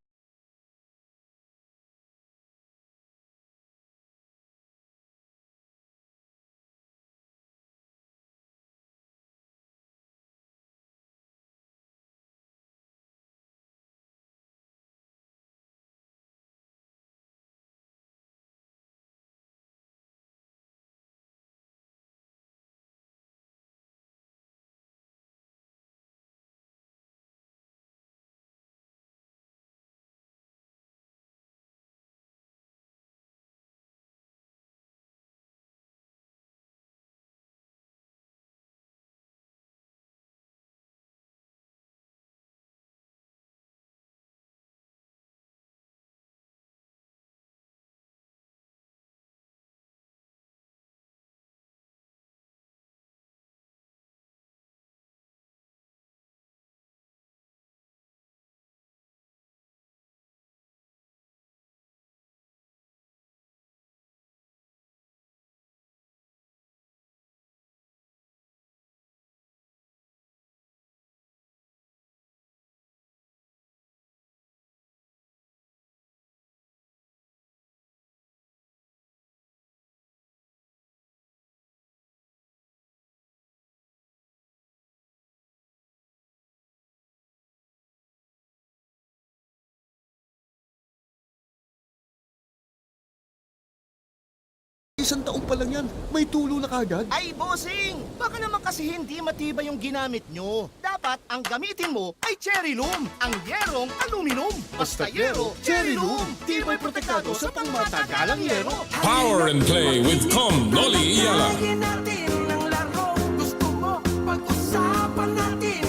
Isang taon pa lang yan. May tulo na kagad. Ay, bossing! Baka naman kasi hindi matibay yung ginamit nyo. Dapat ang gamitin mo ay cherry loom, ang yerong aluminum. Basta yero, cherry loom. Tibay protektado sa pangmatagalang yero. Power and play with Noli Eala. Talakayin natin ang laro. Gusto mo pag-usapan natin.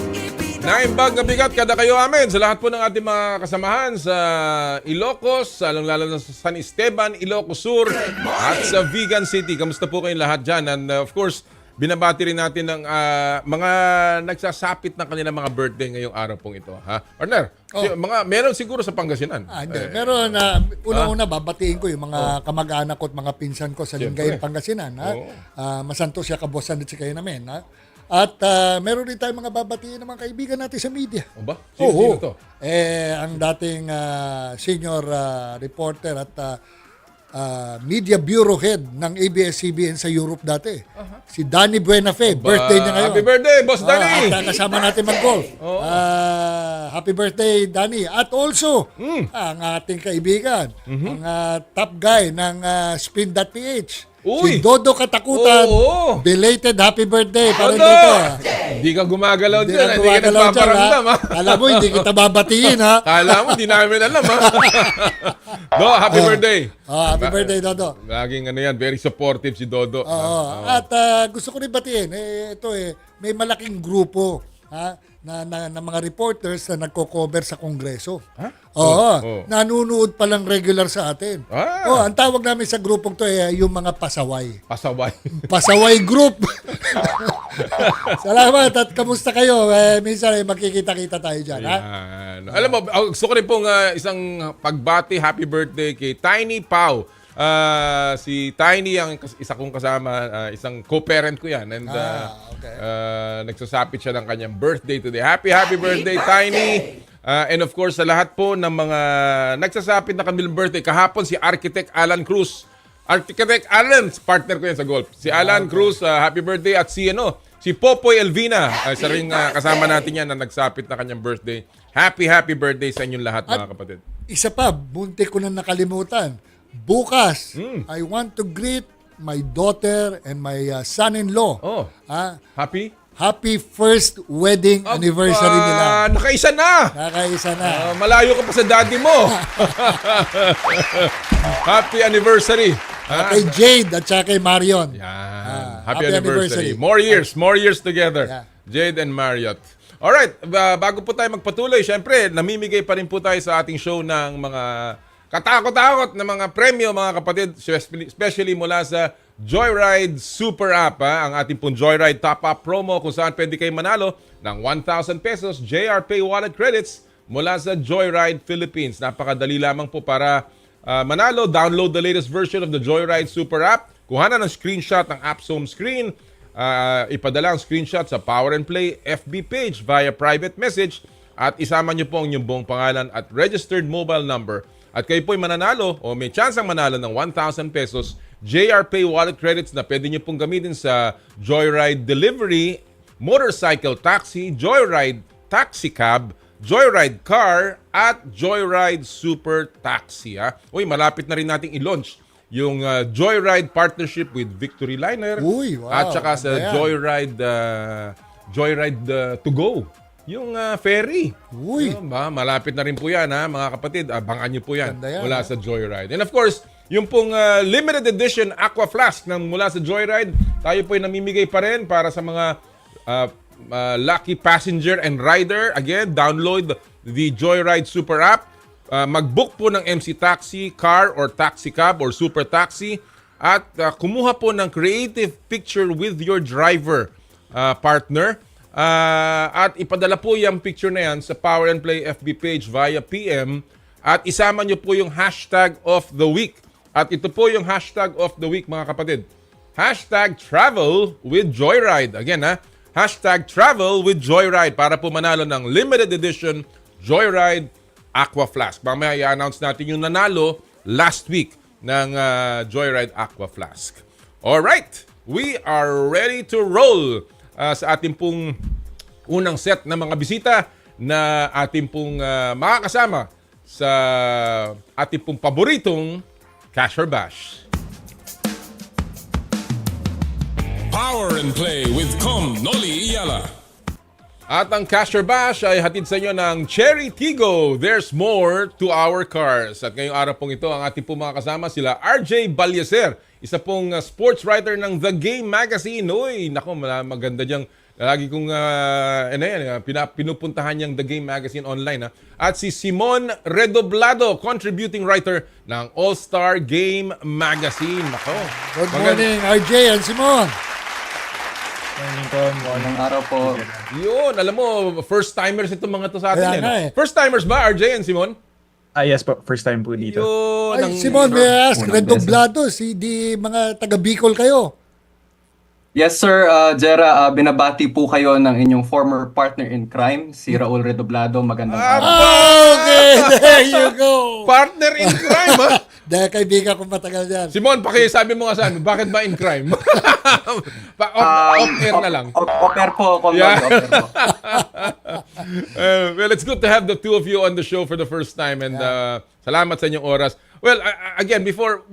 Naimbag na bigat kada kayo amin sa lahat po ng ating mga kasamahan sa Ilocos, lalong-lalo na sa San Esteban, Ilocos Sur at sa Vigan City. Kamusta po kayong lahat dyan? And of course, binabati rin natin ng mga nagsasapit ng kanilang mga birthday ngayong araw pong ito. Ha? Partner, meron siguro sa Pangasinan. Hindi. Meron na, una-una, babatiin ko yung mga kamag-anak ko at mga pinsan ko sa Lingayen, Pangasinan. Ha? Masanto siya kabosan at sikaya namin. Ha? At meron rin tayong mga babatiin ng mga kaibigan natin sa media. O ba? Sino to? Ang dating senior reporter at media bureau head ng ABS-CBN sa Europe dati. Si Danny Buenafe. Birthday niya ngayon. Happy birthday, Boss Danny! At kasama natin mag-golf. Happy birthday, Danny. At also, ang ating kaibigan, ang top guy ng Spin.ph. Si Dodo Katakutan. Belated happy birthday. Parang dito. Hindi ka gumagalaw dyan. Hindi ka nagpaparamdam. Alam mo, hindi kita babatiin, ha? Kala mo, hindi namin alam, ha? Do, happy birthday. Happy birthday, Dodo. Laging very supportive si Dodo. At gusto ko rin batiin, may malaking grupo na mga reporters na nagko-cover sa Kongreso. Nanunood pa lang regular sa atin. Ang tawag namin sa grupong to yung mga pasaway. Pasaway. Pasaway group. Salamat at kamusta kayo? Minsan magkikita-kita tayo dyan. Alam mo, gusto ko rin pong isang pagbati, happy birthday kay Tiny Pau. Si Tiny ang isa kong kasama, isang co-parent ko yan. And nagsasapit siya ng kanyang birthday today. Happy birthday, Tiny! And of course, sa lahat po ng mga nagsasapit na kanilang birthday, kahapon si Architect Alan Cruz. Architect Alan, partner ko yan sa golf. Si Alan Cruz, happy birthday. At si Popoy Elvina, isa rin kasama natin yan na nagsapit na kanyang birthday. Happy birthday sa inyong lahat, mga kapatid. Isa pa, bunti ko na nakalimutan. Bukas, I want to greet my daughter and my son-in-law. Happy first wedding anniversary nila. Nakaisa na! Malayo ka pa sa daddy mo. Happy anniversary. Kay Jade at saka kay Marion. Happy anniversary. More years together. Jade and Marriott. Alright, bago po tayo magpatuloy, syempre, namimigay pa rin po tayo sa ating show ng mga katakot-takot na mga premyo, mga kapatid, especially mula sa Joyride Super App. Ang ating pong Joyride Top-Up promo kung saan pwede kayo manalo ng 1,000 pesos JR Pay Wallet Credits mula sa Joyride Philippines. Napakadali lamang po para manalo. Download the latest version of the Joyride Super App. Kuhanan ng screenshot ng app's home screen. Ipadala ang screenshot sa Power and Play FB page via private message at isama nyo po ang inyong buong pangalan at registered mobile number. At kayo po'y mananalo o may chance ang manalo ng 1,000 pesos JR Pay Wallet Credits na pwede nyo pong gamitin sa Joyride Delivery, Motorcycle Taxi, Joyride Taxi Cab, Joyride Car, at Joyride Super Taxi. Uy, malapit na rin nating i-launch yung Joyride partnership with Victory Liner. At saka sa Joyride to go. Yung ferry. Malapit na rin po yan, mga kapatid. Abangan nyo po yan mula sa Joyride. And of course, yung pong limited edition Aqua Flask ng mula sa Joyride, tayo po ay namimigay pa rin para sa mga lucky passenger and rider. Again, download the Joyride Super App. Mag-book po ng MC Taxi, Car, or Taxi Cab, or Super Taxi. At kumuha po ng creative picture with your driver, partner. At ipadala po yung picture na yan sa Power and Play FB page via PM at isama nyo po yung hashtag of the week. At ito po yung hashtag of the week, mga kapatid. Hashtag travel with Joyride. Again, hashtag travel with Joyride para po manalo ng limited edition Joyride Aqua Flask. Mamaya i-announce natin yung nanalo last week ng Joyride Aqua Flask. Alright, we are ready to roll sa ating pong unang set ng mga bisita na ating pong makakasama sa ating pong paboritong Cash or Bash. Power and Play with Noli Eala. At ang Cash or Bash ay hatid sa inyo ng Cherry Tigo. There's more to our cars. At ngayong araw pong ito, ang ating pong mga kasama sila RJ Ballecer, isa pong sports writer ng The Game magazine. Uy, nako, maganda diyang lagi kong pinupuntahan niyang The Game magazine online. At si Simoun Redoblado, contributing writer ng All-Star Game magazine. Nako. Good morning, RJ and Simoun. Morning po. Morning araw po. Yun, alam mo, first timers itong mga to sa atin. Kaya nga eh. First timers ba, RJ and Simon? Yes po, first time po dito. Yun. Ay, Simon, may I ask, Redoblado, di mga taga Bicol kayo. Yes sir, Jera, binabati po kayo ng inyong former partner in crime, si Raul Redoblado. Magandang araw. Okay, there you go. Partner in crime, ha? Dahil kaibigan kong matagal yan. Simon, pakisabi mo nga sa amin, bakit ba in crime? Off-air na lang. Off-air po, Yeah. off-air po. Well, it's good to have the two of you on the show for the first time and salamat sa inyong oras. Well, again, before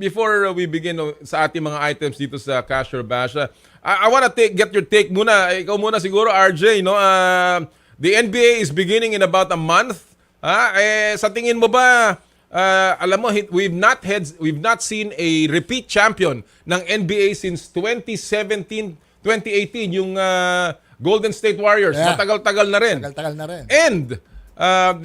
we begin sa ating mga items dito sa Cash or Bash, I want to get your take muna. Ikaw muna siguro, RJ, no? The NBA is beginning in about a month. Sa tingin mo ba, alam mo, we've not seen a repeat champion ng NBA since 2017-2018, yung Golden State Warriors. Yeah. Matagal-tagal na rin. Tagal na rin. And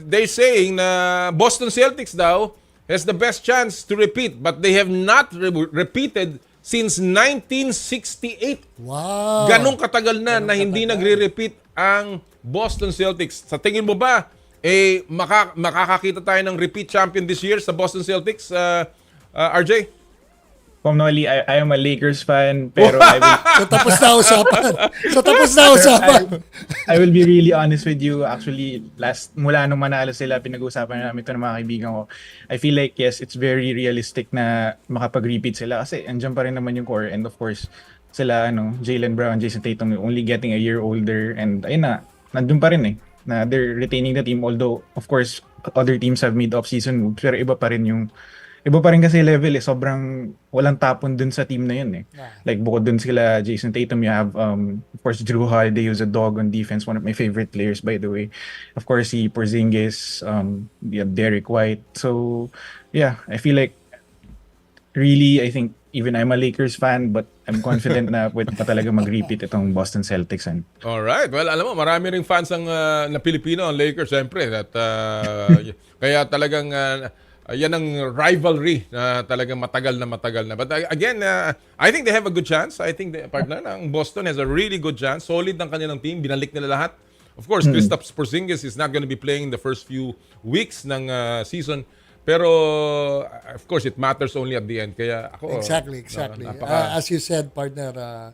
they're saying na Boston Celtics daw has the best chance to repeat, but they have not repeated since 1968. Wow. Ganong katagal na hindi nagre-repeat ang Boston Celtics. Sa tingin mo ba, makakakita tayo ng repeat champion this year sa Boston Celtics, RJ? Noli, I am a Lakers fan, pero I will... So tapos na usapan. I will be really honest with you. Actually, mula nung manalo sila, pinag-uusapan namin ito ng mga kaibigan ko. I feel like, yes, it's very realistic na makapag-repeat sila kasi andyan pa rin naman yung core. And of course, sila, Jaylen Brown, Jason Tatum, only getting a year older. And ayun na, nandun pa rin na they're retaining the team. Although, of course, other teams have made off-season moves, pero iba pa rin kasi level sobrang walang tapon dun sa team na yun Like bukod dun sila Jason Tatum, you have of course Drew Holiday, who's a dog on defense, one of my favorite players by the way. Of course si Porzingis, you have Derek White. So yeah, I feel like really, I think even I'm a Lakers fan, but I'm confident na pwede pa talaga mag-repeat itong Boston Celtics. Alright, well alam mo, marami ring fans na Pilipino ang Lakers siyempre at kaya talagang yan ang rivalry na talagang matagal na. But again, I think they have a good chance. I think ang Boston has a really good chance. Solid ang kanilang team. Binalik nila lahat. Of course, Kristaps Porzingis is not going to be playing the first few weeks ng season. Pero, of course, it matters only at the end. Kaya ako... Exactly. As you said, partner,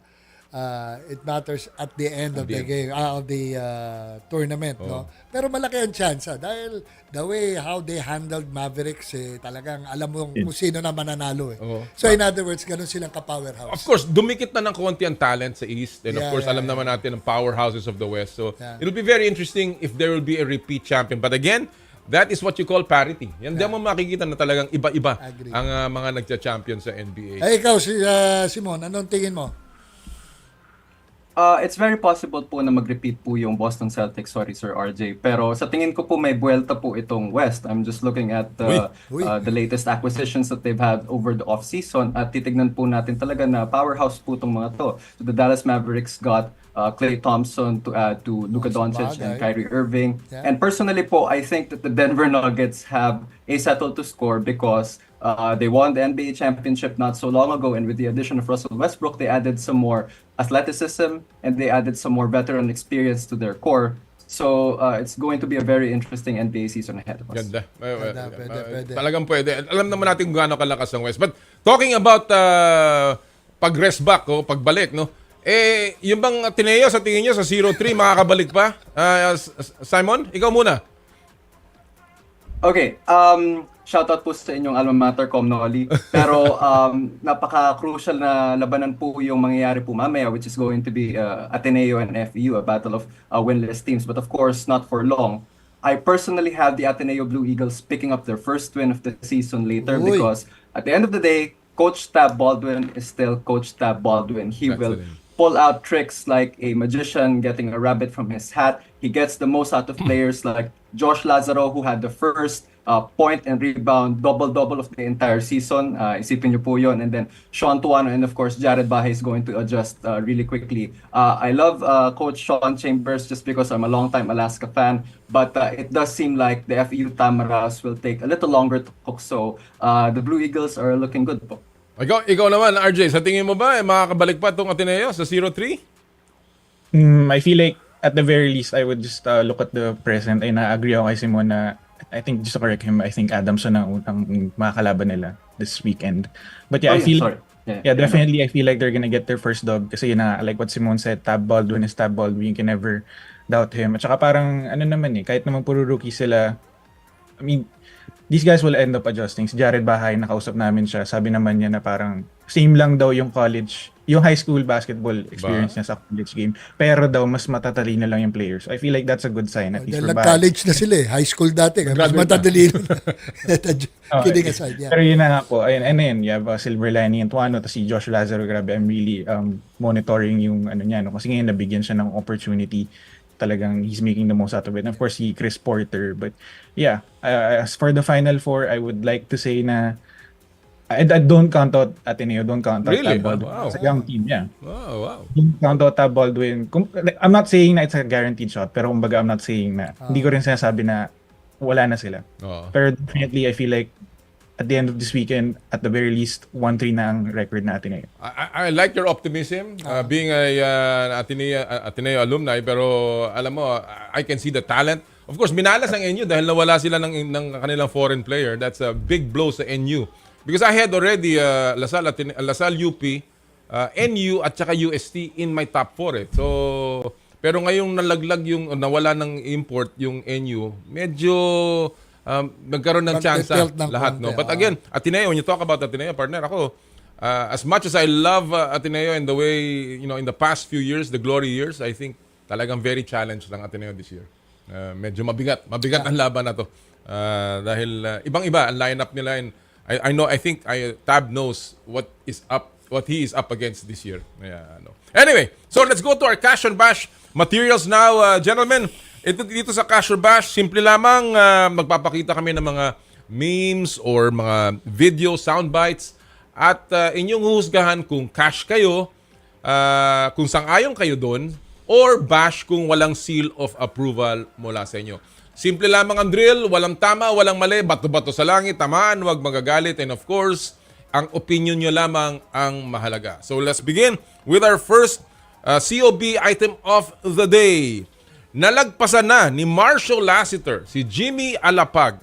it matters at the end of the game, of the tournament, no? Pero malaki ang chance dahil the way how they handled Mavericks, talagang alam mo kung sino na mananalo So in other words, ganun silang ka-powerhouse. Of course, dumikit na ng konti ang talent sa East. And of course, alam naman natin ang powerhouses of the West. So it'll be very interesting if there will be a repeat champion. But again, that is what you call parity. Yan din mo makikita na talagang iba-iba ang mga nagcha-champion sa NBA. Ikaw, Simon, anong tingin mo? It's very possible po na mag-repeat po yung Boston Celtics, sorry Sir RJ. Pero sa tingin ko po may buwelta po itong West. I'm just looking at the latest acquisitions that they've had over the off-season at titignan po natin talaga na powerhouse po itong mga to. So the Dallas Mavericks got Klay Thompson to add to Luka Doncic and Kyrie Irving. And personally po, I think that the Denver Nuggets have a settle to score because they won the NBA championship not so long ago, and with the addition of Russell Westbrook, they added some more athleticism and they added some more veteran experience to their core. So it's going to be a very interesting NBA season ahead of us. Ganda. Pwede. Talagang pwede. Alam naman natin kung gaano kalakas ang West. But talking about pag-rest back o pagbalik, no? Yung bang Ateneo sa tingin niyo sa 0-3 makakabalik pa? Simon, ikaw muna. Okay, shoutout po sa inyong alma mater, Comnoli. Pero napaka-crucial na labanan po yung mangyayari po mamaya, which is going to be Ateneo and FEU, a battle of winless teams. But of course, not for long. I personally have the Ateneo Blue Eagles picking up their first win of the season later because at the end of the day, Coach Tab Baldwin is still Coach Tab Baldwin. He will pull out tricks like a magician getting a rabbit from his hat. He gets the most out of players like Josh Lazaro, who had the first point and rebound double-double of the entire season. Isipin niyo po yun. And then Sean Tuano and of course Jared Bahay is going to adjust really quickly. I love Coach Sean Chambers just because I'm a long-time Alaska fan. But it does seem like the FEU Tamaras will take a little longer to cook. So the Blue Eagles are looking good po. Ikaw naman, RJ, sa tingin mo ba makakabalik pa itong Ateneo sa 0-3? I feel like at the very least, I would just look at the present. Ay na-agree ako kay Simon na I think, just to correct him, I think Adamson ang makakalaban nila this weekend. But yeah, I feel sorry. definitely I feel like they're gonna get their first dub kasi yun na, like what Simon said, Tab Baldwin is Tab Baldwin, you can never doubt him. At saka parang ano naman kahit naman puro rookie sila, I mean, these guys will end up adjusting. Si Jared Bahay, nakausap namin siya, sabi naman niya na parang same lang daw yung high school basketball experience niya sa college game. Pero daw, mas matatalino lang yung players. I feel like that's a good sign. At least for Bahay. Nag-college na sila High school dati. Mas matatalino na. Kidding aside. Yeah. Pero yun na nga po. Ayun, and then, you have Silver Lining and Tuano, tapos si Josh Lazaro. Grabe, I'm really monitoring yung ano niya. No? Kasi ngayon, nabigyan siya ng opportunity. Talagang he's making the most out of it. And of course, si Chris Porter. But yeah, as for the Final Four, I would like to say na I don't count out Ateneo, don't count out Really? Tab Baldwin. Wow. It's a young team, yeah. Wow. Don't count out Tab Baldwin. I'm not saying na it's a guaranteed shot, pero kumbaga I'm not saying na, hindi ko rin sinasabi na wala na sila. Pero definitely, I feel like at the end of this weekend, at the very least, 1-3 na ang record na Ateneo. I like your optimism, being a Ateneo alumni, pero alam mo, I can see the talent. Of course, minalas ang NU dahil nawala sila ng kanilang foreign player. That's a big blow sa NU. Because I had already Lasal UP, NU at saka UST in my top 4 So, pero ngayong nalaglag nawala ng import yung NU, medyo nagkaroon ng chance lahat. No? But again, Ateneo, when you talk about Ateneo, partner, ako, as much as I love Ateneo and the way, in the past few years, the glory years, I think talagang very challenged lang Ateneo this year. Medyo mabigat ang laban na to. Dahil ibang-iba ang lineup nila and I think Tab knows what he is up against this year. Anyway, so let's go to our Cash and Bash materials now, gentlemen. Dito sa Cash or Bash, simple lamang magpapakita kami ng mga memes or mga video soundbites at inyong huhusgahan kung cash kayo, kung sang-ayon kayo doon, or bash kung walang seal of approval mula sa inyo. Simple lamang ang drill, walang tama, walang mali, bato-bato sa langit, tamaan, huwag magagalit, and of course, ang opinion nyo lamang ang mahalaga. So let's begin with our first COB item of the day. Nalagpasan na ni Marshall Lassiter si Jimmy Alapag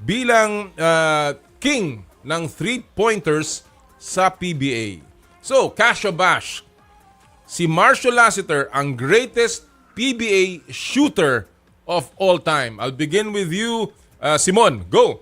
bilang king ng 3-pointers sa PBA. So, cash or bash, si Marshall Lassiter ang greatest PBA shooter of all time. I'll begin with you, Simon. Go!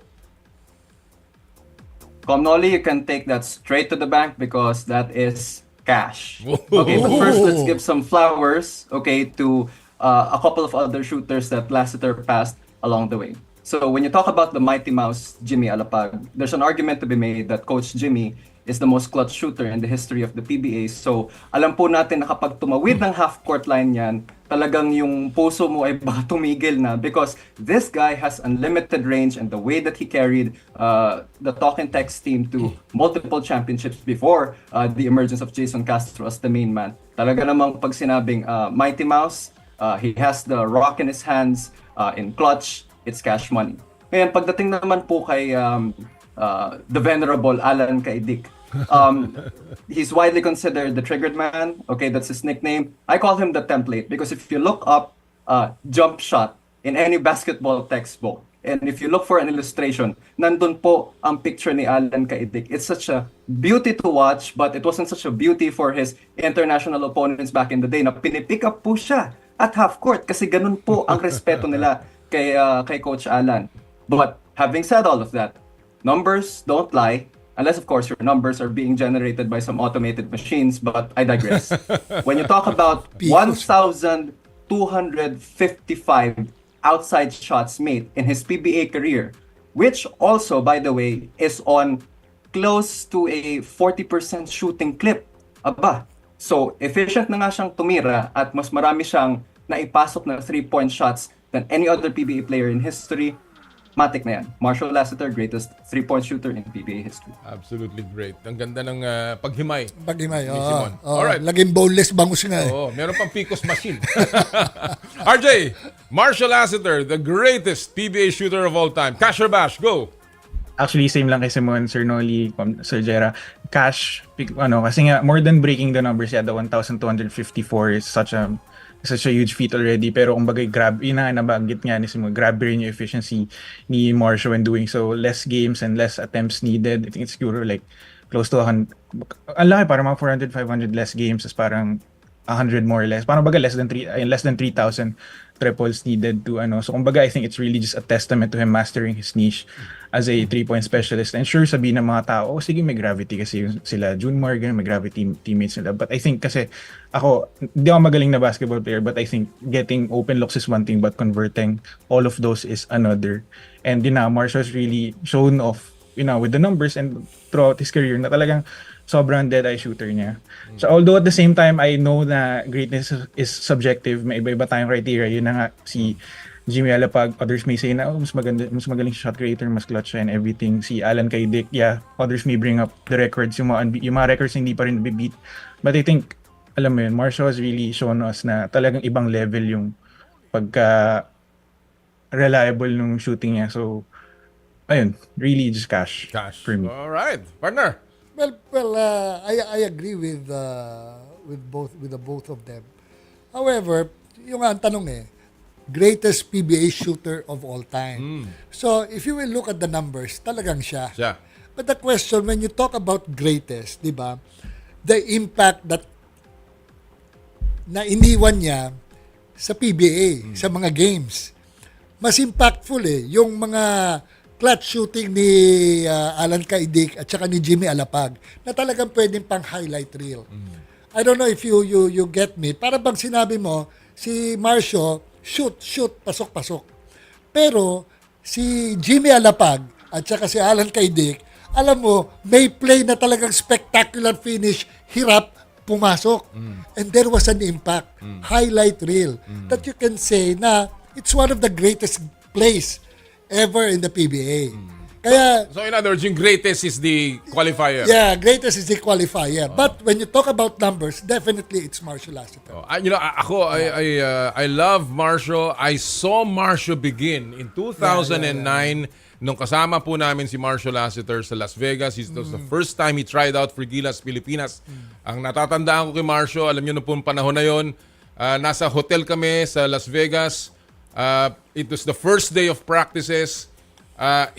Comnoli, you can take that straight to the bank because that is cash. Okay, but first let's give some flowers, to a couple of other shooters that Lassiter passed along the way. So when you talk about the Mighty Mouse, Jimmy Alapag, there's an argument to be made that Coach Jimmy is the most clutch shooter in the history of the PBA. So alam po natin na kapag tumawid ng half-court line yan, talagang yung puso mo ay baka tumigil na because this guy has unlimited range and the way that he carried the Talk and Text team to multiple championships before the emergence of Jason Castro as the main man. Talaga namang pag sinabing Mighty Mouse, he has the rock in his hands, in clutch, it's cash money. Ngayon, pagdating naman po kay the venerable Alan Kaidik, he's widely considered the triggered man. Okay, that's his nickname. I call him the template because if you look up jump shot in any basketball textbook, and if you look for an illustration, nandun po ang picture ni Alan Kaidik. It's such a beauty to watch, but it wasn't such a beauty for his international opponents back in the day na pinipick up po siya at half court kasi ganun po ang respeto nila kay Coach Alan. But having said all of that, numbers don't lie. Unless, of course, your numbers are being generated by some automated machines, but I digress. When you talk about 1,255 outside shots made in his PBA career, which also, by the way, is on close to a 40% shooting clip. Aba, so efficient na nga siyang tumira at mas marami siyang naipasok na 3-point shots than any other PBA player in history. Matik na yan. Marshall Lassiter, greatest 3-point shooter in PBA history. Absolutely great. Ang ganda ng paghimay. Paghimay, ni Simon. Alright. Laging boneless bangus nga eh. Meron pang Picos machine. RJ, Marshall Lassiter, the greatest PBA shooter of all time. Cash or bash, go! Actually, same lang kay Simoun, Sir Noli, Sir Jera. Cash, kasi nga, more than breaking the numbers, the 1,254 is such a huge feat already. Pero kumbaga, yun na nabanggit nga ni Simoun, grab rin yung efficiency ni Marcio when doing so. Less games and less attempts needed. I think it's siguro like close to 100. Ang laki, parang mga 400, 500 less games is parang 100 more or less. Parang baga less than 3,000 triples needed to So kumbaga, I think it's really just a testament to him mastering his niche as a 3-point specialist. And sure, sabihin ng mga tao, sige, may gravity kasi sila June Morgan, may gravity teammates nila. But I think kasi ako, hindi ako magaling na basketball player, but I think getting open looks is one thing, but converting all of those is another. And Marcio has really shown off, with the numbers and throughout his career na talagang sobrang dead-eye shooter niya. So although at the same time, I know na greatness is subjective, may iba-iba tayong criteria. Yun na nga, si Jimmy Alapag, others may say na mas magaling shot creator, mas clutch siya and everything. Si Alan Kaidik, others may bring up the records, yung mga records hindi pa rin beat. But I think, alam mo yun, Marcio has really shown us na talagang ibang level yung pagka reliable nung shooting niya. So, ayun, really just cash for me. All right, partner. Well, I agree with the both of them. However, yung ang tanong greatest PBA shooter of all time. So, if you will look at the numbers, talagang siya. But the question, when you talk about greatest, di ba, the impact that na iniwan niya sa PBA, sa mga games, mas impactful yung mga clutch shooting ni Alan Kaidik at saka ni Jimmy Alapag na talagang pwedeng pang highlight reel. I don't know if you get me. Para bang sinabi mo, si Marcio, shoot, pasok. Pero si Jimmy Alapag at saka si Alan Kaidik, alam mo, may play na talagang spectacular finish, hirap, pumasok. And there was an impact, highlight reel, that you can say na it's one of the greatest plays ever in the PBA. Kaya, so in other words, yung greatest is the qualifier. Yeah, greatest is the qualifier. But when you talk about numbers, definitely it's Marcio Lassiter. I love Marcio. I saw Marcio begin in 2009 nung kasama po namin si Marcio Lassiter sa Las Vegas. It was the first time he tried out for Gilas Pilipinas. Ang natatandaan ko kay Marcio, alam niyo na po yung panahon na yon, nasa hotel kami sa Las Vegas. It was the first day of practices.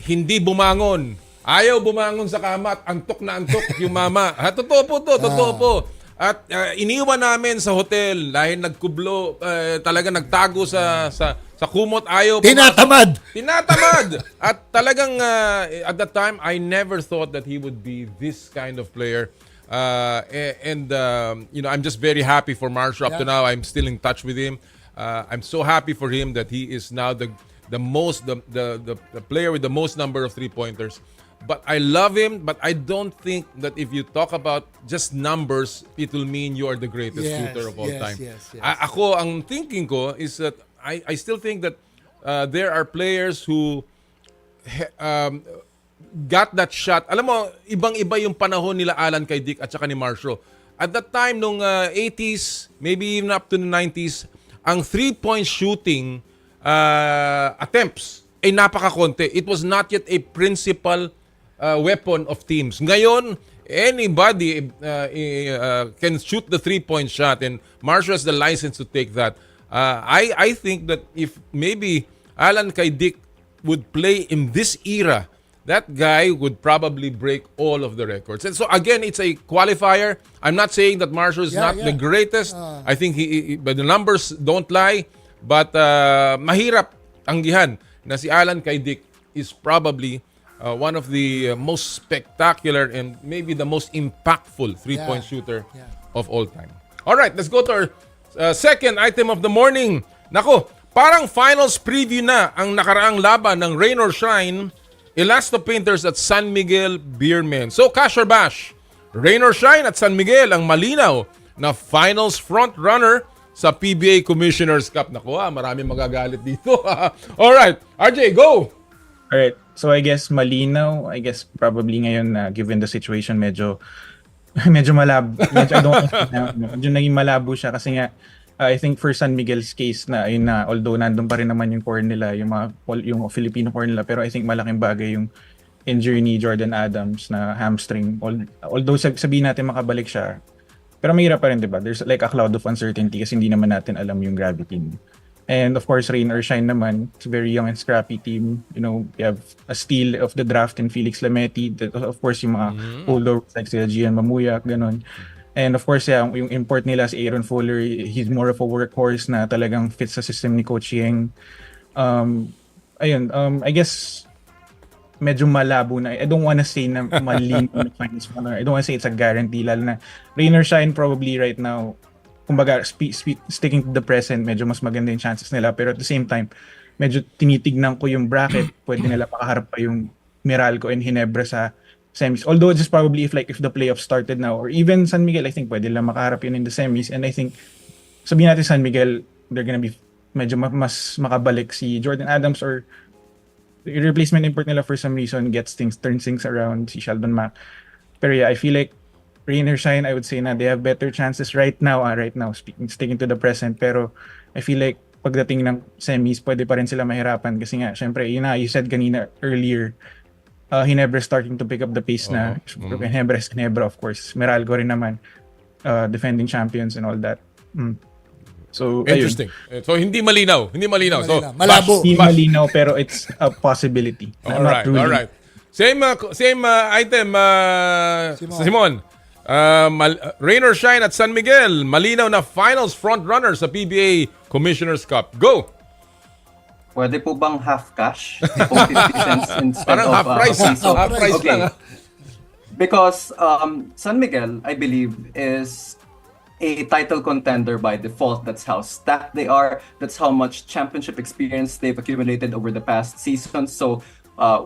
Hindi bumangon. Ayaw bumangon sa kama at antok na antok yung mama. Totoo po. At iniwan namin sa hotel dahil nagkublo, talaga nagtago sa kumot. Ayaw Tinatamad! At talagang at that time, I never thought that he would be this kind of player. I'm just very happy for Marcio up to now. I'm still in touch with him. I'm so happy for him that he is now the player with the most number of 3-pointers. But I love him, but I don't think that if you talk about just numbers, it will mean you are the greatest shooter of all time. Yes. Ako, ang thinking ko is that I still think that there are players who got that shot. Alam mo, ibang-iba yung panahon nila Alan Kaidik at saka ni Marcio. At that time, nung 80s, maybe even up to the 90s, ang 3-point shooting attempts ay napakakonti. It was not yet a principal weapon of teams. Ngayon, anybody can shoot the 3-point shot, and Marcio has the license to take that. I think that if maybe Alan Kaidik would play in this era, that guy would probably break all of the records. And so again, it's a qualifier. I'm not saying that Marcio is not the greatest. I think but the numbers don't lie. But mahirap tanggihan na si Alan Kaidik is probably one of the most spectacular and maybe the most impactful 3-point shooter of all time. All right, let's go to our second item of the morning. Nako, parang finals preview na ang nakaraang laban ng Rain or Shine Elasto Painters at San Miguel Beermen. So, cash or bash, Rain or Shine at San Miguel ang malinaw na finals front runner sa PBA Commissioner's Cup. Naku, marami magagalit dito. Alright, RJ, go! Alright, so I guess malinaw. I guess probably ngayon, given the situation, medyo malabo. Medyo naging malabo siya kasi nga, I think for San Miguel's case na, ayun na, although nandun pa rin naman yung core nila, yung Filipino core nila, pero I think malaking bagay yung injury ni Jordan Adams na hamstring. Although sabihin natin makabalik siya, pero mahirap pa rin, diba? There's like a cloud of uncertainty kasi hindi naman natin alam yung gravity. And of course, rain or shine naman. It's a very young and scrappy team. You know, you have a steal of the draft in Felix Lameti. Of course, yung mga holdovers like sila Gian Mamuyak, ganun. And of course, yeah, yung import nila si Aaron Fuller, he's more of a workhorse na talagang fits sa system ni Coach Yeng. I guess medyo malabo na. I don't wanna say na malino na finals mo. I don't wanna say it's a guarantee. Lalo na rain or shine probably right now. Kumbaga, sticking to the present, medyo mas maganda yung chances nila. Pero at the same time, medyo tinitignan ko yung bracket. Pwede nila makaharap pa yung Meralco and Ginebra sa semis. Although just probably if the playoffs started now or even San Miguel, I think pwede lang makaharap yun in the semis. And I think, sabihin natin San Miguel, they're gonna be medyo mas makabalik si Jordan Adams or replacement import nila for some reason turns things around, si Sheldon Mack. Pero yeah, I feel like rain or shine, I would say na they have better chances right now, sticking to the present. Pero I feel like pagdating ng semis, pwede pa rin sila mahirapan kasi nga, syempre, you said kanina earlier, Ginebra starting to pick up the pace na. Ginebra, of course. Meralco rin naman. Defending champions and all that. So, interesting. Ayun. So, hindi malinaw. So, malabo. Hindi malinaw, pero it's a possibility. Alright. Same item, Simon. Rain or shine at San Miguel. Malinaw na finals front runner sa PBA Commissioner's Cup. Go! Pwede po bang half cash? Kung 50 cents instead parang of half price. Half price okay. lang. Because San Miguel, I believe, is a title contender by default. That's how stacked they are. That's how much championship experience they've accumulated over the past season. So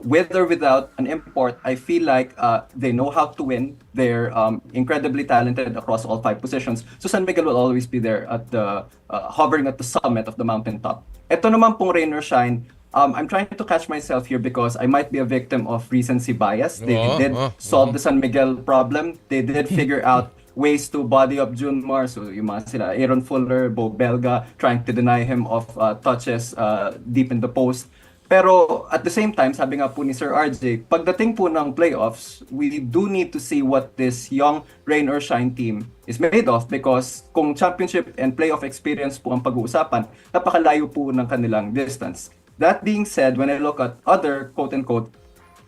with or without an import, I feel like they know how to win. They're incredibly talented across all 5 positions. So San Miguel will always be there at the hovering at the summit of the mountaintop. Ito naman pong rain or shine, I'm trying to catch myself here because I might be a victim of recency bias. They did solve the San Miguel problem. They did figure out ways to body up Junmar. So yung mga sila, Aaron Fuller, Bo Belga, trying to deny him of touches deep in the post. Pero at the same time, sabi nga po ni Sir RJ, pagdating po ng playoffs, we do need to see what this young rain or shine team is made of because kung championship and playoff experience po ang pag-uusapan, napakalayo po ng kanilang distance. That being said, when I look at other quote-unquote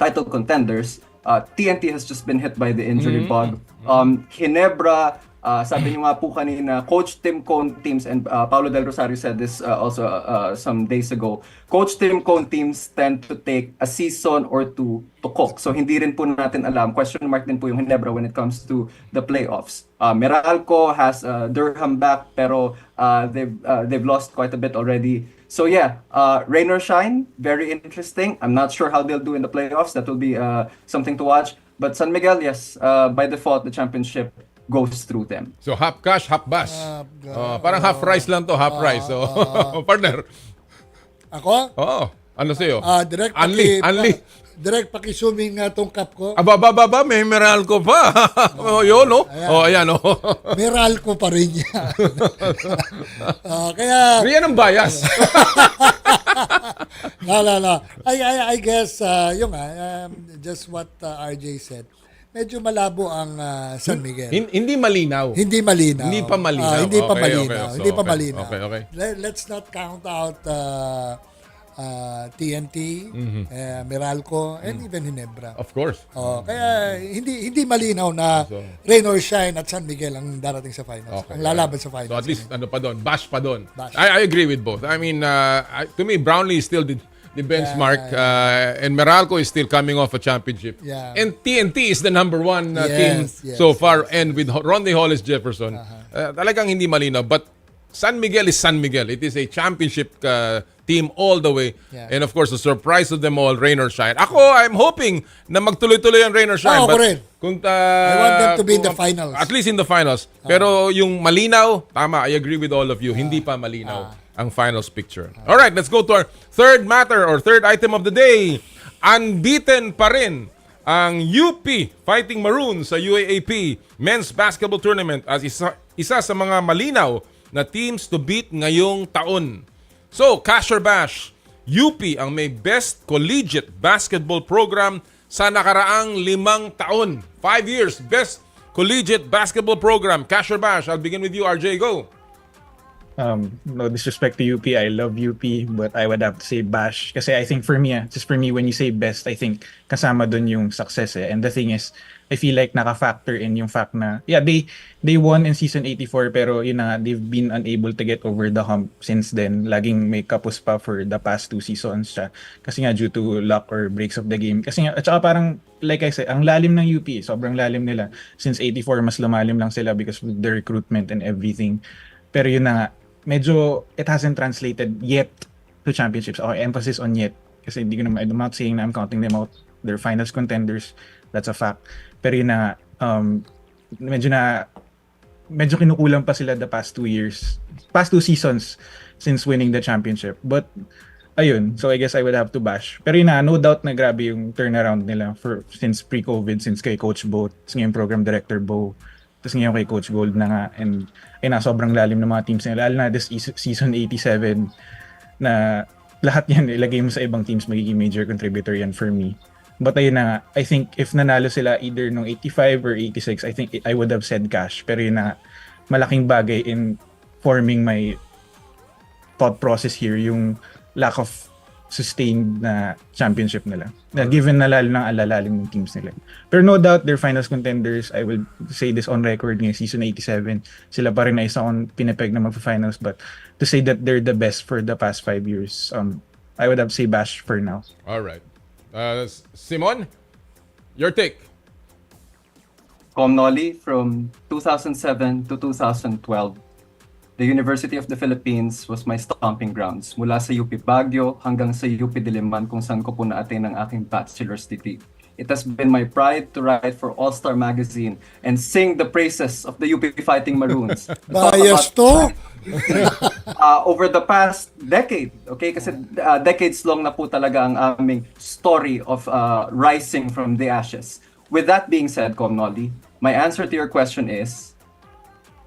title contenders, TNT has just been hit by the injury bug. Ginebra, sabi niyo nga po kanina, Coach Tim Cone teams, and Paulo Del Rosario said this also some days ago, Coach Tim Cone teams tend to take a season or two to cook. So hindi rin po natin alam, question mark din po yung Ginebra when it comes to the playoffs. Meralco has Durham back, pero they've lost quite a bit already. So yeah, rain or shine, very interesting. I'm not sure how they'll do in the playoffs. That will be something to watch. But San Miguel, yes, by default, the championship goes through them. So half cash, half bash. Parang half price lang to, half price. So, partner. Ako? Oo. Ano sa'yo? Direct Anli. Direct paki-zooming nga tong cup ko. Baba, may Meralco pa. Yun, no? Ayan, no? Meralco pa rin yan. Kaya... Riyan ang bias. No. I guess, just what RJ said. Medyo malabo ang San Miguel. Hindi malinaw. Hindi malinaw. Hindi pa malinaw. Hindi pa Okay, malinaw. okay. So, Hindi pa okay. malinaw. Okay. Let's not count out TNT, Meralco, and even Ginebra. Of course. Kaya hindi malinaw na rain or shine at San Miguel ang darating sa finals. Okay. Ang lalaban sa finals. So at least ano pa doon, bash pa doon. Bash. I agree with both. I mean, to me, Brownlee is still the benchmark, and Meralco is still coming off a championship. Yeah. And TNT is the number one team so far, and with Ronde Hollis Jefferson, talagang hindi malinaw. But San Miguel is San Miguel. It is a championship team all the way. Yeah. And of course, the surprise of them all, rain or shine. Ako, I'm hoping na magtuloy-tuloy ang rain or shine. Ako rin. I want them to be in the finals. At least in the finals. Pero yung malinaw, tama, I agree with all of you. Hindi pa malinaw ang finals picture. All right, let's go to our third matter or third item of the day. Unbeaten pa rin ang UP Fighting Maroons sa UAAP Men's Basketball Tournament as isa sa mga malinaw na teams to beat ngayong taon. So, cash or bash, UP ang may best collegiate basketball program sa nakaraang 5 taon. 5 years, best collegiate basketball program. Cash or bash? I'll begin with you, RJ. Go. No disrespect to UP, I love UP, but I would have to say bash. Kasi I think for me, just for me, when you say best, I think kasama dun yung success eh. And the thing is, I feel like naka-factor in yung fact na, yeah, they won in season 84, pero yun na, they've been unable to get over the hump since then. Laging may kapos pa for the past 2 seasons siya. Kasi nga due to luck or breaks of the game. Kasi nga, at saka parang, like I said, ang lalim ng UP, sobrang lalim nila. Since 84, mas lumalim lang sila because of the recruitment and everything. Pero yun na nga, medyo it hasn't translated yet to championships. Okay, emphasis on yet. Kasi I'm not saying na I'm counting them out. They're finals contenders. That's a fact. Pero yun na, medyo kinukulang pa sila the past 2 years. Past 2 seasons since winning the championship. But, ayun. So, I guess I would have to bash. Pero yun na, no doubt na grabe yung turnaround nila since pre-COVID, since kay Coach Bo, ngayon program director Bo, tapos ngayon kay Coach Gold na nga, and ay na sobrang lalim ng mga teams nila, lalo na this season 87 na lahat yan ilagay mo sa ibang teams magiging major contributor yan for me. But ayun na nga, I think if nanalo sila either nung 85 or 86, I think I would have said cash. Pero yun na, malaking bagay in forming my thought process here, yung lack of sustained na championship nila. Na given na lalo ng alalalim ng teams nila. Pero no doubt, they're finals contenders. I will say this on record ngayon, season 87. Sila pa rin na isa on pinepeg na magpa-finals. But to say that they're the best for the past 5 years, I would have to say bash for now. Alright. Simon, your take. Comnoli, from 2007 to 2012, the University of the Philippines was my stomping grounds. Mula sa UP Baguio hanggang sa UP Diliman kung saan ko po na-attain ang aking bachelor's degree. It has been my pride to write for All-Star Magazine and sing the praises of the UP Fighting Maroons. Bias to? Over the past decade, okay? Kasi decades long na po talaga ang aming story of rising from the ashes. With that being said, Comnoli, my answer to your question is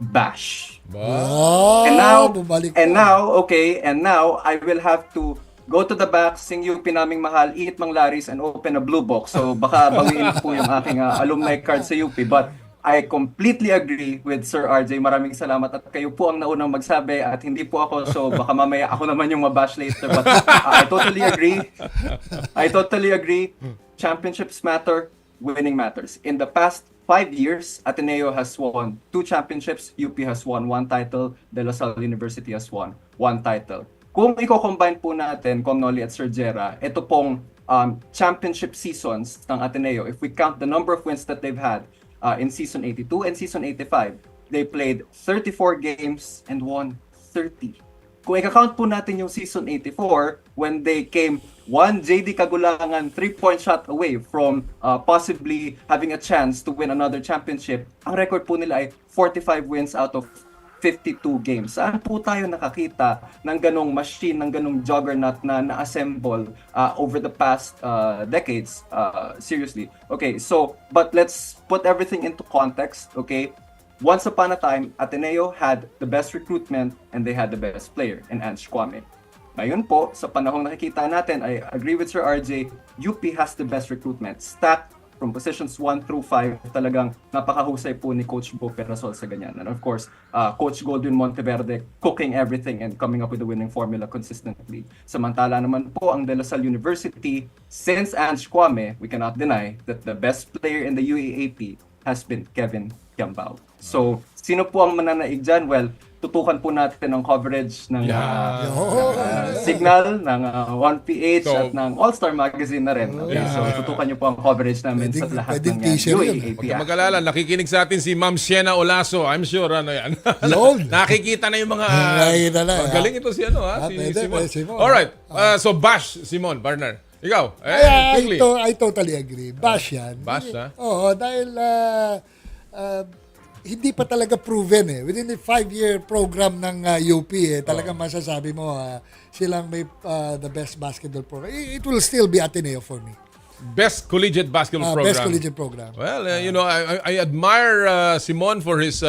bash. Oh, and now I will have to go to the back, sing UP naming mahal, eat mang laris, and open a blue box. So baka bawiin po yung aking alumni card sa UP. But I completely agree with Sir RJ. Maraming salamat at kayo po ang naunang magsabi at hindi po ako. So baka mamaya ako naman yung mabash later. But I totally agree. Championships matter. Winning matters. In the past 5 years, Ateneo has won 2 championships, UP has won 1 title, De La Salle University has won 1 title. Kung i-combine po natin, Comnoli at Sir Jera, ito pong championship seasons ng Ateneo, if we count the number of wins that they've had in season 82 and season 85, they played 34 games and won 30. Kung i-count po natin yung season 84, when they came 1 JD Kagulangan 3-point shot away from possibly having a chance to win another championship, ang record po nila ay 45 wins out of 52 games. Saan po tayo nakakita ng ganong machine, ng ganong juggernaut na na-assemble over the past decades? Seriously. Okay, so, but let's put everything into context, okay? Once upon a time, Ateneo had the best recruitment and they had the best player in Ange Kwame. Ngayon po, sa panahong nakikita natin, I agree with Sir RJ, UP has the best recruitment. Stacked from positions 1 through 5, talagang napakahusay po ni Coach Bo Perasol sa ganyan. And of course, Coach Goldwyn Monteverde cooking everything and coming up with the winning formula consistently. Samantala naman po ang De La Salle University, since Ange Kwame, we cannot deny that the best player in the UAAP has been Kevin Kiambao. So, sino po ang mananaig dyan? Well, tutukan po natin ang coverage ng Signal, ng 1PH at ng All-Star Magazine na rin. Okay? So, tutukan nyo po ang coverage namin sa lahat ng UAAP. Huwag mag-alala, nakikinig sa atin si Ma'am Sienna Olaso. I'm sure, ano yan. Nakikita na yung mga... Magaling ito si Simon. Alright, so bash, Simon, partner. Ikaw, quickly. I totally agree. Bash yan. Bash, ha? Oo, dahil hindi pa talaga proven eh. Within the 5-year program ng UP talagang masasabi mo silang may the best basketball program. It will still be Ateneo for me. Best collegiate basketball program. Best collegiate program. Well, you know, I admire Simon for his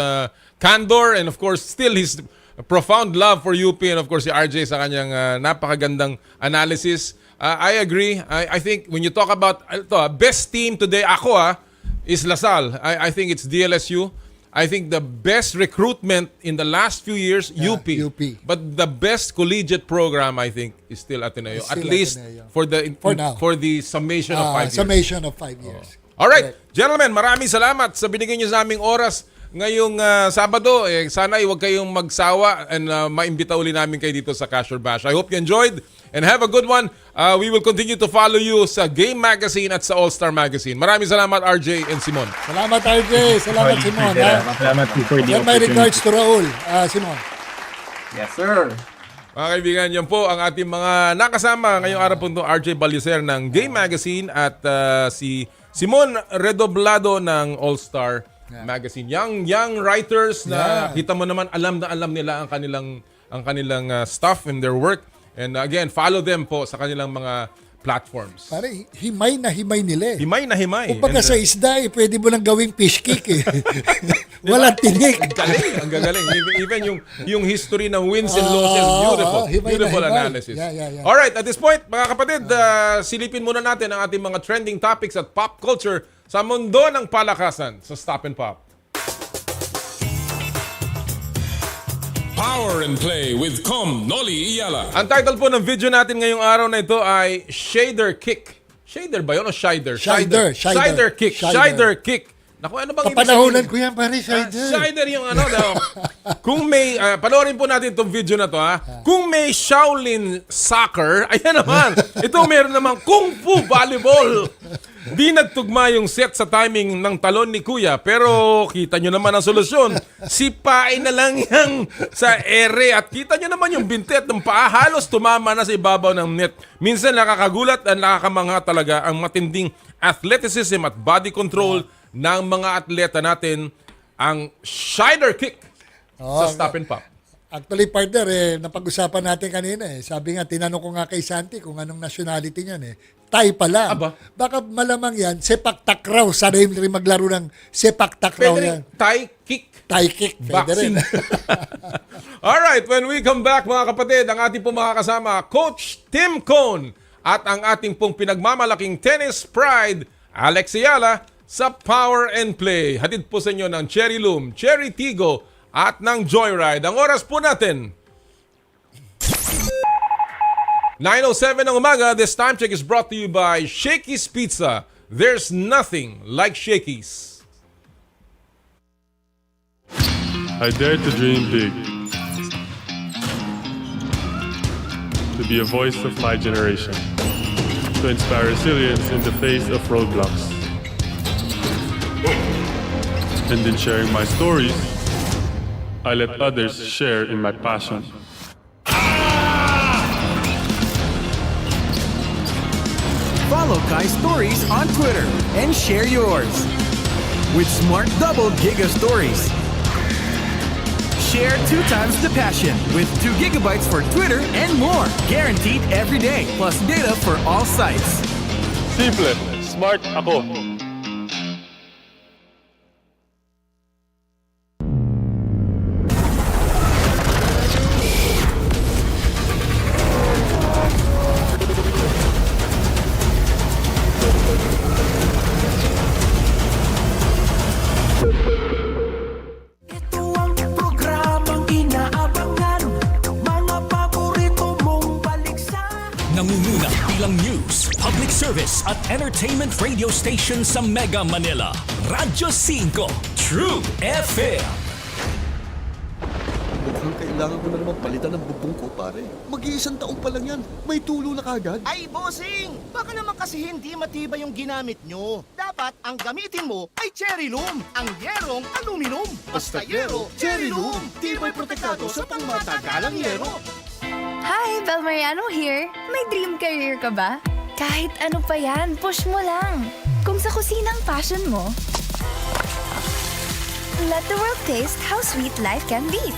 candor and of course still his profound love for UP and of course si RJ sa kanyang napakagandang analysis. I agree. I think when you talk about best team today, is Lasal. I think it's DLSU. I think the best recruitment in the last few years, UP. But the best collegiate program, I think, is still Ateneo. At least Ateneo. for the summation of 5 years. Summation of 5 years. Alright, gentlemen, maraming salamat sa binigay niyo sa aming oras ngayong Sabado. Sana huwag kayong magsawa and maimbita uli namin kayo dito sa Cash or Bash. I hope you enjoyed and have a good one. We will continue to follow you sa Game Magazine at sa All-Star Magazine. Maraming salamat, RJ and Simon. Salamat, RJ. Salamat, Simon. Salamat po for the Send my regards to Raul. Simon. Yes, sir. Mga kaibigan, yan po ang ating mga nakasama ngayong araw po ito, RJ Ballecer ng Game Magazine at si Simoun Redoblado ng All-Star Magazine. Young writers na kita mo naman alam nila ang kanilang stuff and their work. And again, follow them po sa kanilang mga platforms. Pare, himay na himay nila eh. Himay na himay. Kumbaga sa isda pwede mo nang gawing fish cake eh. Walang tinik. Ang gagaling. Even yung history ng wins and losses, beautiful analysis. Yeah. Alright, at this point, mga kapatid, silipin muna natin ang ating mga trending topics at pop culture sa mundo ng palakasan sa Stop and Pop. Power and Play with Noli Eala. Ang title po ng video natin ngayong araw na ito ay Shader Kick. Shader ba yun o Shider? Shider Kick. Shider Kick. Naku, ano bang papanahonan ko yan, pare, Shider. Shider yung ano daw. Kung may, panoorin po natin itong video na to ha. Kung may Shaolin Soccer, ayan naman. Ito meron naman Kung Fu Volleyball. Di nagtugma yung set sa timing ng talon ni Kuya, pero kita nyo naman ang solusyon. Sipain na lang yan sa ere at kita nyo naman yung bintet ng paa halos tumama na sa ibabaw ng net. Minsan nakakagulat at nakakamangha talaga ang matinding athleticism at body control ng mga atleta natin, ang Shider Kick sa Stop and Pop. Actually, partner, napag-usapan natin kanina eh. Sabi nga, tinanong ko nga kay Santi kung anong nationality niyan eh. Thai pala. Baka malamang yan, sepak takraw. Sana rin maglaro ng sepak takraw yan. Thai kick. Thai kick. Pwede rin. Alright, when we come back mga kapatid, ang ating pong makakasama, Coach Tim Cone at ang ating pong pinagmamalaking tennis pride, Alex Eala, sa Power and Play. Hatid po sa inyo ng Cherry Loom, Cherry Tigo at ng Joyride. Ang oras po natin, 9:07 ng umaga. This time check is brought to you by Shakey's Pizza. There's nothing like Shakey's. I dare to dream big. To be a voice of my generation. To inspire resilience in the face of roadblocks. And in sharing my stories, I let others share in my passion. Follow Kai's stories on Twitter and share yours. With Smart Double Giga Stories. Share 2 times the passion with 2 gigabytes for Twitter and more. Guaranteed every day. Plus data for all sites. Simple. Smart ako. Nangunguna bilang news, public service at entertainment radio station sa Mega Manila. Radyo 5, True FM. Mukhang kailangan ko na naman palitan ng bubong ko, pare. Mag-iisang taong pa lang yan. May tulo na kagad. Ay, bossing! Baka naman kasi hindi matibay yung ginamit nyo. Dapat ang gamitin mo ay Cherry Loom, ang yerong aluminum. Basta yero, Cherry Loom. Tibay protektado sa pangmatagalang yero. Hi, Belmariano here. May dream career ka ba? Kahit ano pa yan, push mo lang. Kung sa kusinang passion mo, let the world taste how sweet life can be.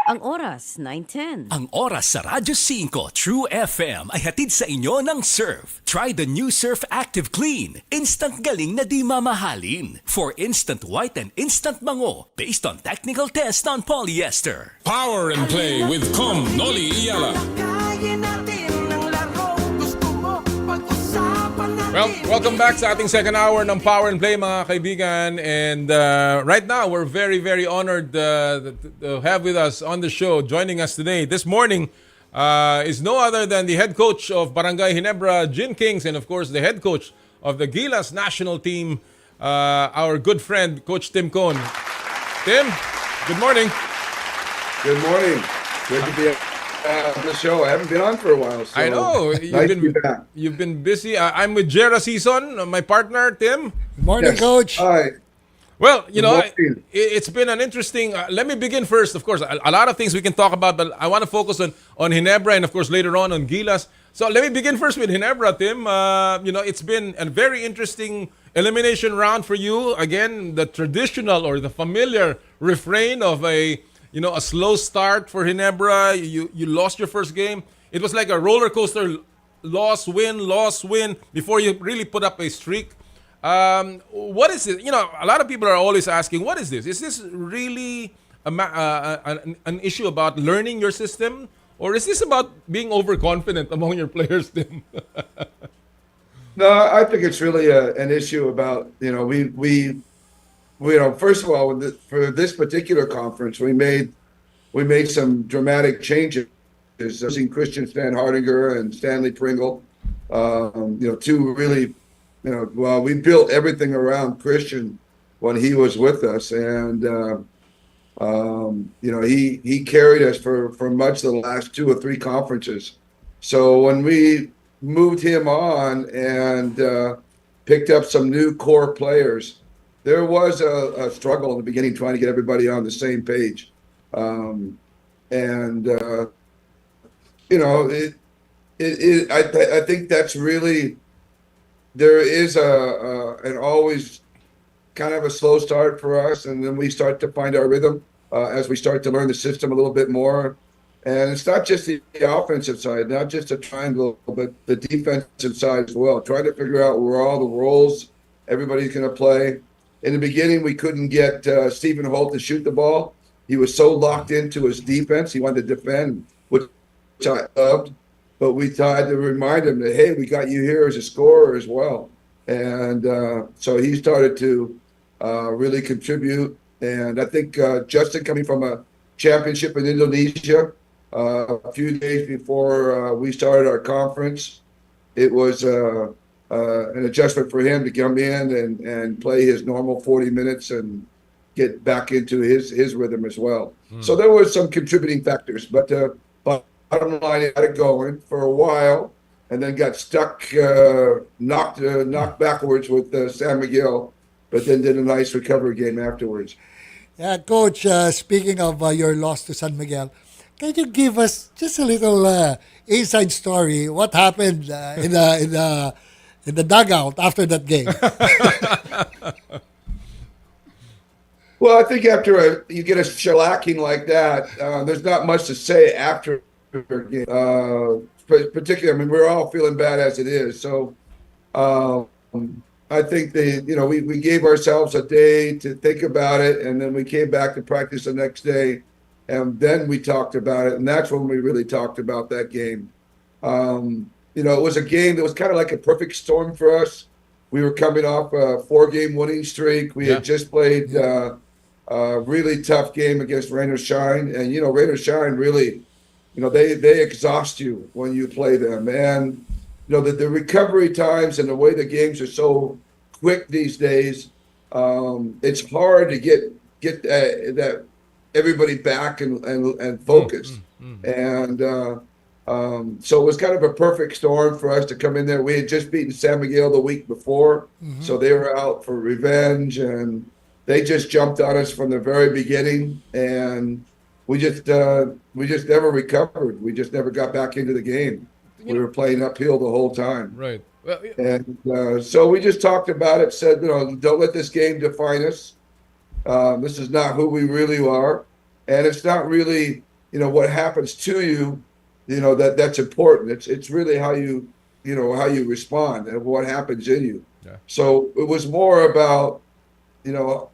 Ang oras, 9:10. Ang oras sa Radyo 5 True FM ay hatid sa inyo ng Surf. Try the new Surf Active Clean. Instant galing na di mamahalin. For instant white and instant bango based on technical test on polyester. Power and Play with Noli Eala. Well, welcome back sa ating second hour ng Power and Play, mga kaibigan. And right now, we're very, very honored to have with us on the show, joining us today, this morning, is no other than the head coach of Barangay Ginebra, Gin Kings, and of course, the head coach of the Gilas national team, our good friend, Coach Tim Cone. Tim, good morning. Good morning. Good to be on the show. I haven't been on for a while. So I know. nice to be back. You've been busy. I'm with Jera Season, my partner, Tim. Good morning, Yes. Coach. Hi. Well, you Good know, morning. it's been an interesting. Let me begin first. Of course, a lot of things we can talk about, but I want to focus on Ginebra and, of course, later on Gilas. So let me begin first with Ginebra, Tim. You know, it's been a very interesting elimination round for you. Again, the traditional or the familiar refrain of a slow start for Ginebra. You lost your first game. It was like a roller coaster, loss, win, before you really put up a streak. What is it? You know, a lot of people are always asking, what is this? Is this really an issue about learning your system? Or is this about being overconfident among your players, Tim? No, I think it's really an issue about, first of all, for this particular conference, we made some dramatic changes. Using Christian Stan Hardinger and Stanley Pringle, two really, we built everything around Christian when he was with us, and he carried us for much of the last 2 or 3 conferences. So when we moved him on and picked up some new core players, there was a struggle in the beginning trying to get everybody on the same page. I think that's really, there is an always kind of a slow start for us, and then we start to find our rhythm as we start to learn the system a little bit more. And it's not just the offensive side, not just a triangle, but the defensive side as well. Trying to figure out where all the roles everybody's going to play. In the beginning, we couldn't get Stephen Holt to shoot the ball. He was so locked into his defense. He wanted to defend, which I loved. But we tried to remind him that, hey, we got you here as a scorer as well. And so he started to really contribute. And I think Justin, coming from a championship in Indonesia, a few days before we started our conference, it was an adjustment for him to come in and play his normal 40 minutes and get back into his rhythm as well. So there was some contributing factors, but bottom line, he had it going for a while and then got stuck, knocked backwards with San Miguel, but then did a nice recovery game afterwards. Yeah, Coach, speaking of your loss to San Miguel, can you give us just a little inside story? What happened in the dugout after that game? Well, I think after you get a shellacking like that, there's not much to say after a game. Particularly, I mean, we're all feeling bad as it is. So I think we gave ourselves a day to think about it, and then we came back to practice the next day, and then we talked about it, and that's when we really talked about that game. It was a game that was kind of like a perfect storm for us. We were coming off a 4-game winning streak. We had just played a really tough game against Rain or Shine, and Rain or Shine really, they exhaust you when you play them, and the recovery times and the way the games are so quick these days, it's hard to get that everybody back and focused. And so it was kind of a perfect storm for us to come in there. We had just beaten San Miguel the week before, so they were out for revenge, and they just jumped on us from the very beginning, and we just never recovered. We just never got back into the game. We were playing uphill the whole time. Right. Well, and so we just talked about it, said, don't let this game define us. This is not who we really are. And it's not really what happens to you, that's important. It's really how you respond and what happens in you. Yeah. So it was more about,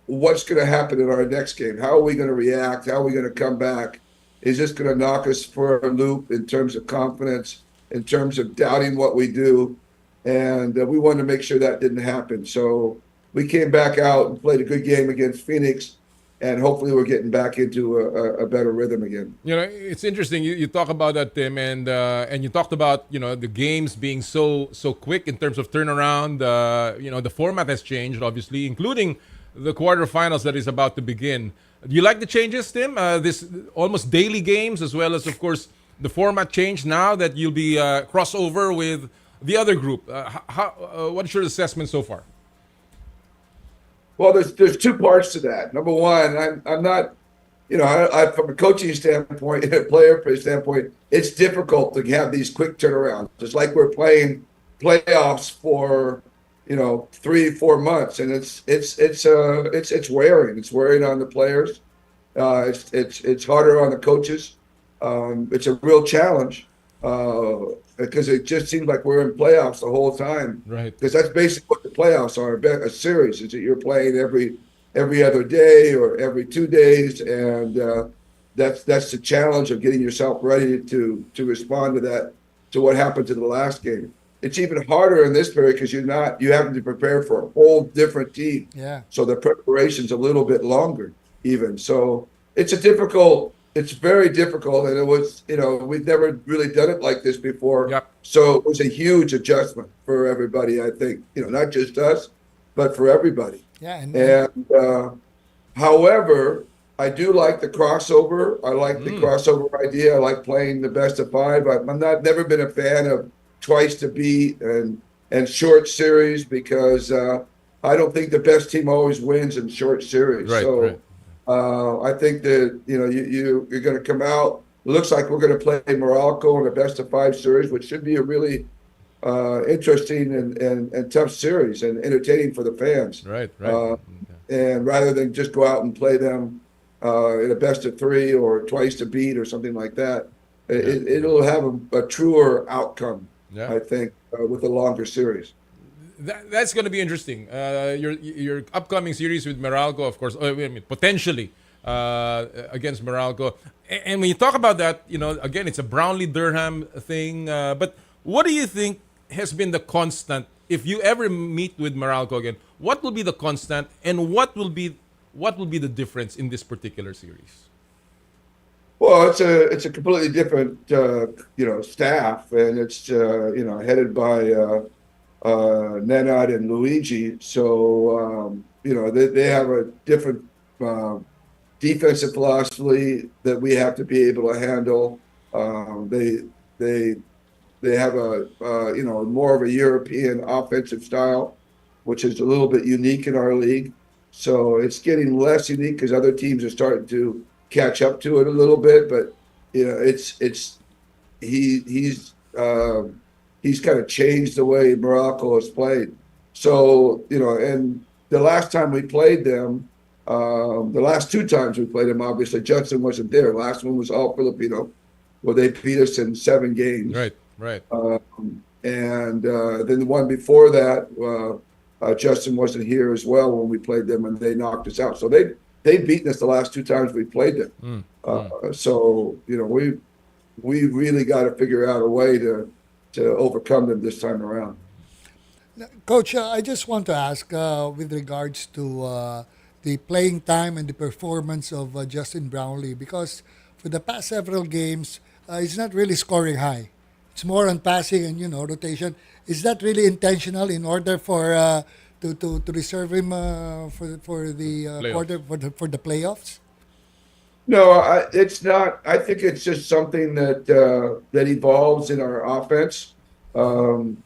what's going to happen in our next game? How are we going to react? How are we going to come back? Is this going to knock us for a loop in terms of confidence, in terms of doubting what we do? And we wanted to make sure that didn't happen. So we came back out and played a good game against Phoenix, and hopefully we're getting back into a better rhythm again. It's interesting. You talk about that, Tim, and you talked about the games being so quick in terms of turnaround. The format has changed, obviously, including the quarterfinals that is about to begin. Do you like the changes, Tim? This almost daily games, as well as, of course, the format change now that you'll be crossover with the other group. What's your assessment so far? Well, there's two parts to that. Number one, I'm not, from a coaching standpoint and a player standpoint, it's difficult to have these quick turnarounds. It's like we're playing playoffs for 3-4 months, and it's wearing. It's wearing on the players. It's harder on the coaches. It's a real challenge because it just seems like we're in playoffs the whole time. Right. Because that's basically what the playoffs are. A series is that you're playing every other day or every 2 days, and that's the challenge of getting yourself ready to respond to that, to what happened to the last game. It's even harder in this period because you having to prepare for a whole different team. Yeah. So the preparation's a little bit longer even. So it's very difficult, and it was, we've never really done it like this before. Yep. So it was a huge adjustment for everybody, I think, not just us, but for everybody. Yeah. And however, I do like the crossover. I like the crossover idea. I like playing the best of 5. Never been a fan of twice to beat and short series because I don't think the best team always wins in short series. Right, so right. I think that you're going to come out. It looks like we're going to play Morocco in a best of 5 series, which should be a really interesting and tough series and entertaining for the fans. Right. And rather than just go out and play them in a best of 3 or twice to beat or something like that, it'll have a truer outcome. Yeah. I think, with a longer series. That's going to be interesting. Your upcoming series with Meralco, of course, potentially against Meralco. And when you talk about that, again, it's a Brownlee-Durham thing. But what do you think has been the constant? If you ever meet with Meralco again, what will be the constant, and what will be the difference in this particular series? Well, it's a completely different staff, and it's headed by Nenad and Luigi. So they have a different defensive philosophy that we have to be able to handle. They have a more of a European offensive style, which is a little bit unique in our league. So it's getting less unique because other teams are starting to catch up to it a little bit, but he's kind of changed the way Morocco has played. So and the last time we played them, the last 2 times we played them, obviously Judson wasn't there. Last one was all Filipino, where they beat us in 7 games. Right. And then the one before that, Justin wasn't here as well when we played them, and they knocked us out. So they've beaten us the last 2 times we played them. So we really got to figure out a way to overcome them this time around. Coach, I just want to ask with regards to the playing time and the performance of Justin Brownlee, because for the past several games, he's not really scoring high. It's more on passing and rotation. Is that really intentional in order for to reserve him for the quarter for the playoffs? No, it's not. I think it's just something that evolves in our offense. And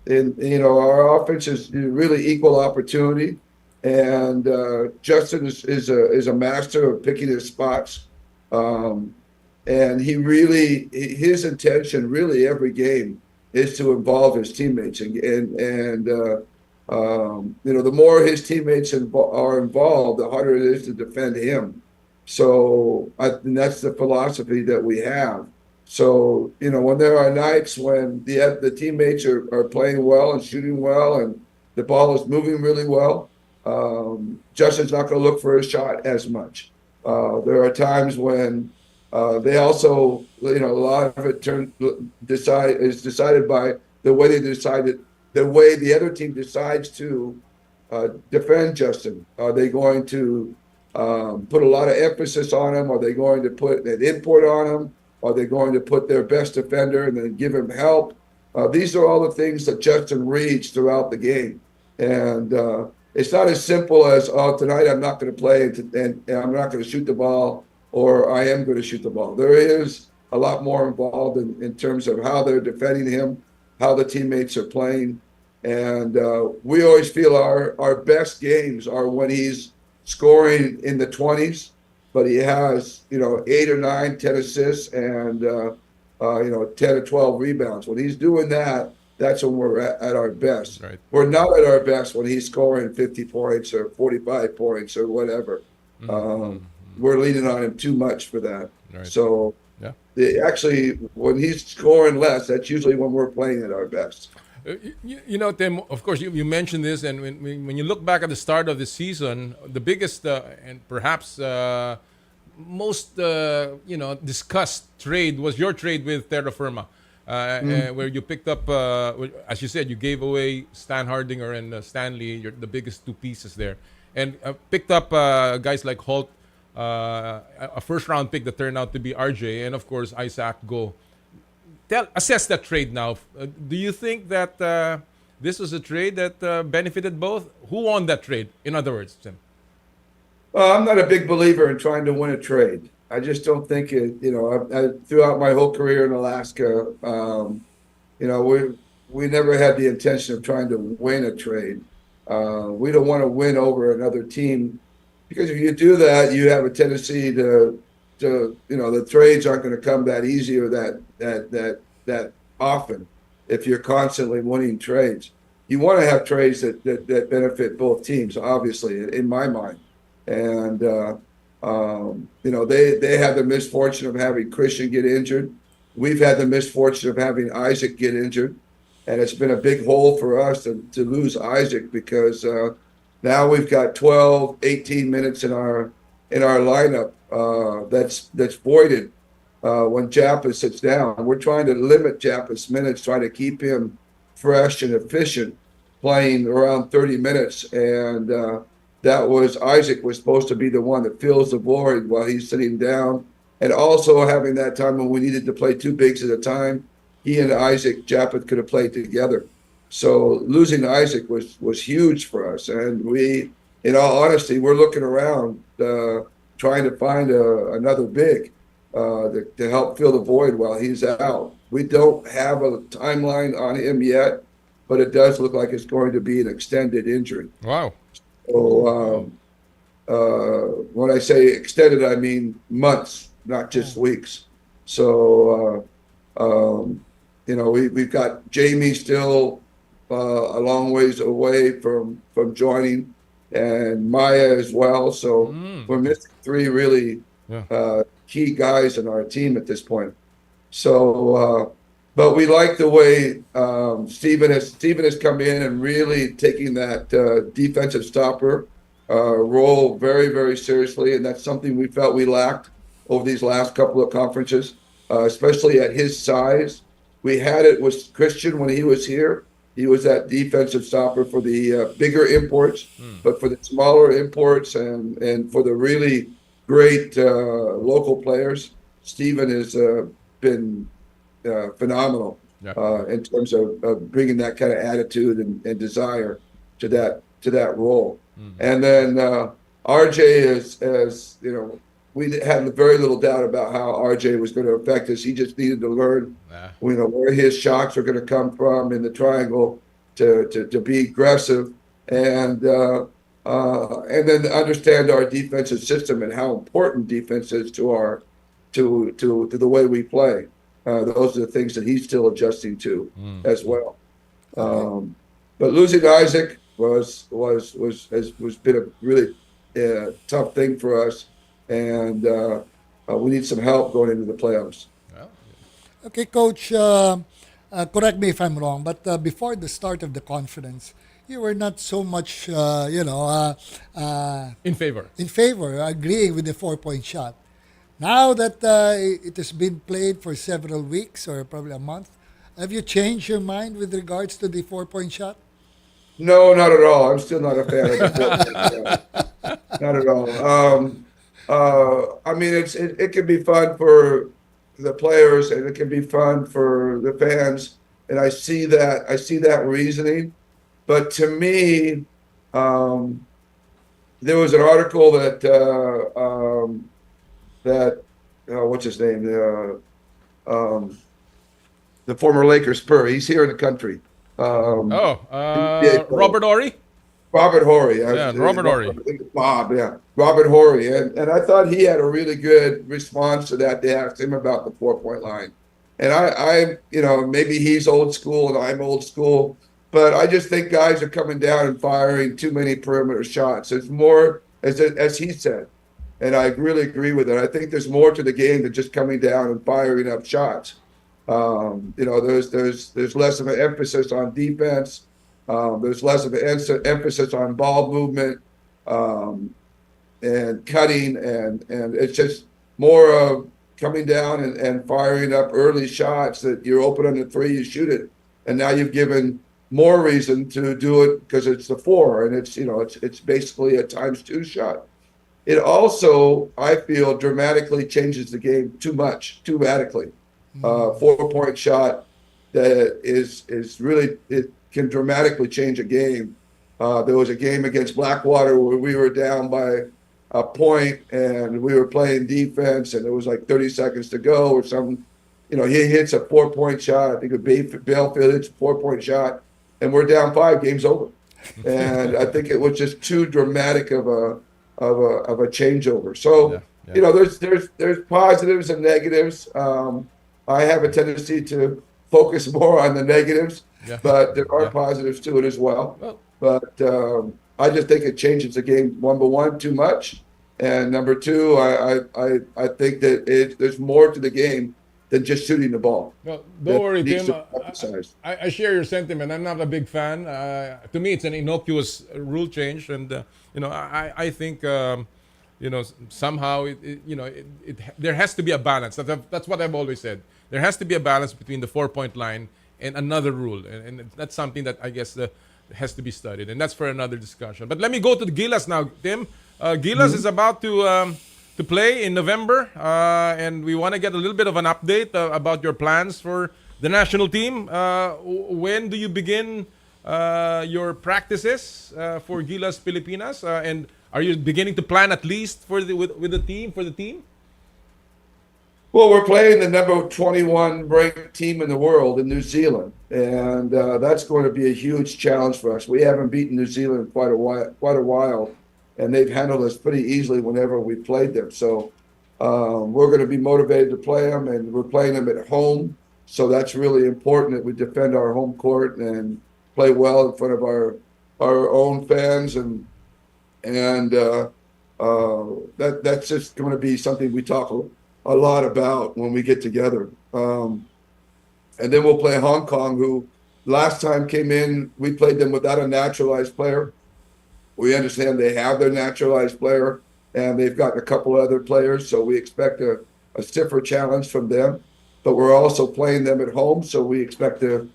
our offense is really equal opportunity, and Justin is a master of picking his spots. And his intention really every game is to involve his teammates, and the more his teammates are involved, the harder it is to defend him. And that's the philosophy that we have. So, when there are nights when the teammates are playing well and shooting well and the ball is moving really well, Justin's not going to look for a shot as much. There are times when they also, a lot of it is decided by the way the way the other team decides to defend Justin. Are they going to put a lot of emphasis on him? Are they going to put an input on him? Are they going to put their best defender and then give him help? These are all the things that Justin reads throughout the game. And it's not as simple as, tonight I'm not going to play and I'm not going to shoot the ball, or I am going to shoot the ball. There is a lot more involved in terms of how they're defending him, how the teammates are playing. And we always feel our best games are when he's scoring in the 20s, but he has, 8 or 9, 10 assists and, 10 or 12 rebounds. When he's doing that, that's when we're at our best. Right. We're not at our best when he's scoring 50 points or 45 points or whatever. We're leaning on him too much for that. Right. So Yeah. actually, when he's scoring less, that's usually when we're playing at our best. Tim, of course, you mentioned this, and when you look back at the start of the season, the biggest and perhaps most discussed trade was your trade with Terra Firma, where you picked up, as you said, you gave away Stan Hardinger and Stanley, the biggest two pieces there, and picked up guys like Holt, a first-round pick that turned out to be RJ, and of course Isaac Go. Assess that trade now. Do you think that this was a trade that benefited both? Who won that trade, in other words, Tim? I'm not a big believer in trying to win a trade. I just don't think it, throughout my whole career in Alaska, we never had the intention of trying to win a trade. We don't want to win over another team, because if you do that, you have a tendency to the trades aren't going to come that easy or that often if you're constantly winning trades. You want to have trades that benefit both teams, obviously, in my mind. And, they had the misfortune of having Christian get injured. We've had the misfortune of having Isaac get injured. And it's been a big hole for us to lose Isaac, because now we've got 12, 18 minutes in our lineup that's voided when Japas sits down. We're trying to limit Japas' minutes, trying to keep him fresh and efficient, playing around 30 minutes. And Isaac was supposed to be the one that fills the void while he's sitting down. And also having that time when we needed to play two bigs at a time, he and Isaac Japas could have played together. So losing Isaac was huge for us. And we, in all honesty, we're looking around trying to find another big to help fill the void while he's out. We don't have a timeline on him yet, but it does look like it's going to be an extended injury. Wow. So when I say extended, I mean months, not just weeks. So, we've got Jamie still a long ways away from joining, and Maya as well. So we're missing three really key guys in our team at this point. So, but we like the way Steven has come in and really taking that defensive stopper role very, very seriously, and that's something we felt we lacked over these last couple of conferences, especially at his size. We had it with Christian when he was here. He was that defensive stopper for the bigger imports, but for the smaller imports and for the really great local players, Steven has been phenomenal in terms of bringing that kind of attitude and desire to that role. And then RJ is we had very little doubt about how RJ was going to affect us. He just needed to learn, where his shots are going to come from in the triangle to be aggressive and then understand our defensive system and how important defense is to the way we play. Those are the things that he's still adjusting to as well. But losing Isaac has been a really tough thing for us. and we need some help going into the playoffs. Okay, Coach, correct me if I'm wrong, but before the start of the conference, you were not so much, In favor. agreeing with the 4-point shot. Now that it has been played for several weeks or probably a month, have you changed your mind with regards to the 4-point shot? No, not at all. I'm still not a fan of the 4-point shot. Not at all. I mean, it can be fun for the players, and it can be fun for the fans, and I see that reasoning. But to me, there was an article that what's his name, the former Lakers Spur. He's here in the country. Robert Horry? Robert Horry. Yeah, Robert Horry. Bob, yeah. Robert Horry. And I thought he had a really good response to that. They asked him about the 4-point line. And I maybe he's old school and I'm old school, but I just think guys are coming down and firing too many perimeter shots. It's more, as he said, and I really agree with it. I think there's more to the game than just coming down and firing up shots. There's less of an emphasis on defense. There's less of an emphasis on ball movement and cutting, and it's just more of coming down and firing up early shots that you're open on the 3, you shoot it, and now you've given more reason to do it because it's the 4, and it's basically a ×2 shot. It also, I feel, dramatically changes the game too radically. 4-point shot that is really, it can dramatically change a game. There was a game against Blackwater where we were down by a point and we were playing defense and it was like 30 seconds to go or something. He hits a 4-point shot. I think Belfield hits a 4-point shot and we're down 5, game's over. And I think it was just too dramatic of a changeover. So, there's positives and negatives. I have a tendency to focus more on the negatives, but there are positives to it as well. But I just think it changes the game, number one, too much. And number two, I think that there's more to the game than just shooting the ball. Well, don't worry, Tim. I share your sentiment. I'm not a big fan. To me, it's an innocuous rule change. And, I think, somehow, there has to be a balance. That's what I've always said. There has to be a balance between the 4-point line and another rule. And that's something that I guess has to be studied. And that's for another discussion. But let me go to the Gilas now, Tim. Gilas is about to play in November. And we want to get a little bit of an update about your plans for the national team. When do you begin your practices for Gilas Pilipinas? And are you beginning to plan at least for the team? Well, we're playing the number 21 ranked team in the world in New Zealand, and that's going to be a huge challenge for us. We haven't beaten New Zealand in quite a while, and they've handled us pretty easily whenever we played them. So we're going to be motivated to play them, and we're playing them at home. So that's really important that we defend our home court and play well in front of our own fans, and that's just going to be something we talk a lot about when we get together. And then we'll play Hong Kong, who last time came in, we played them without a naturalized player. We understand they have their naturalized player, and they've got a couple other players, so we expect a stiffer challenge from them. But we're also playing them at home, so we expect to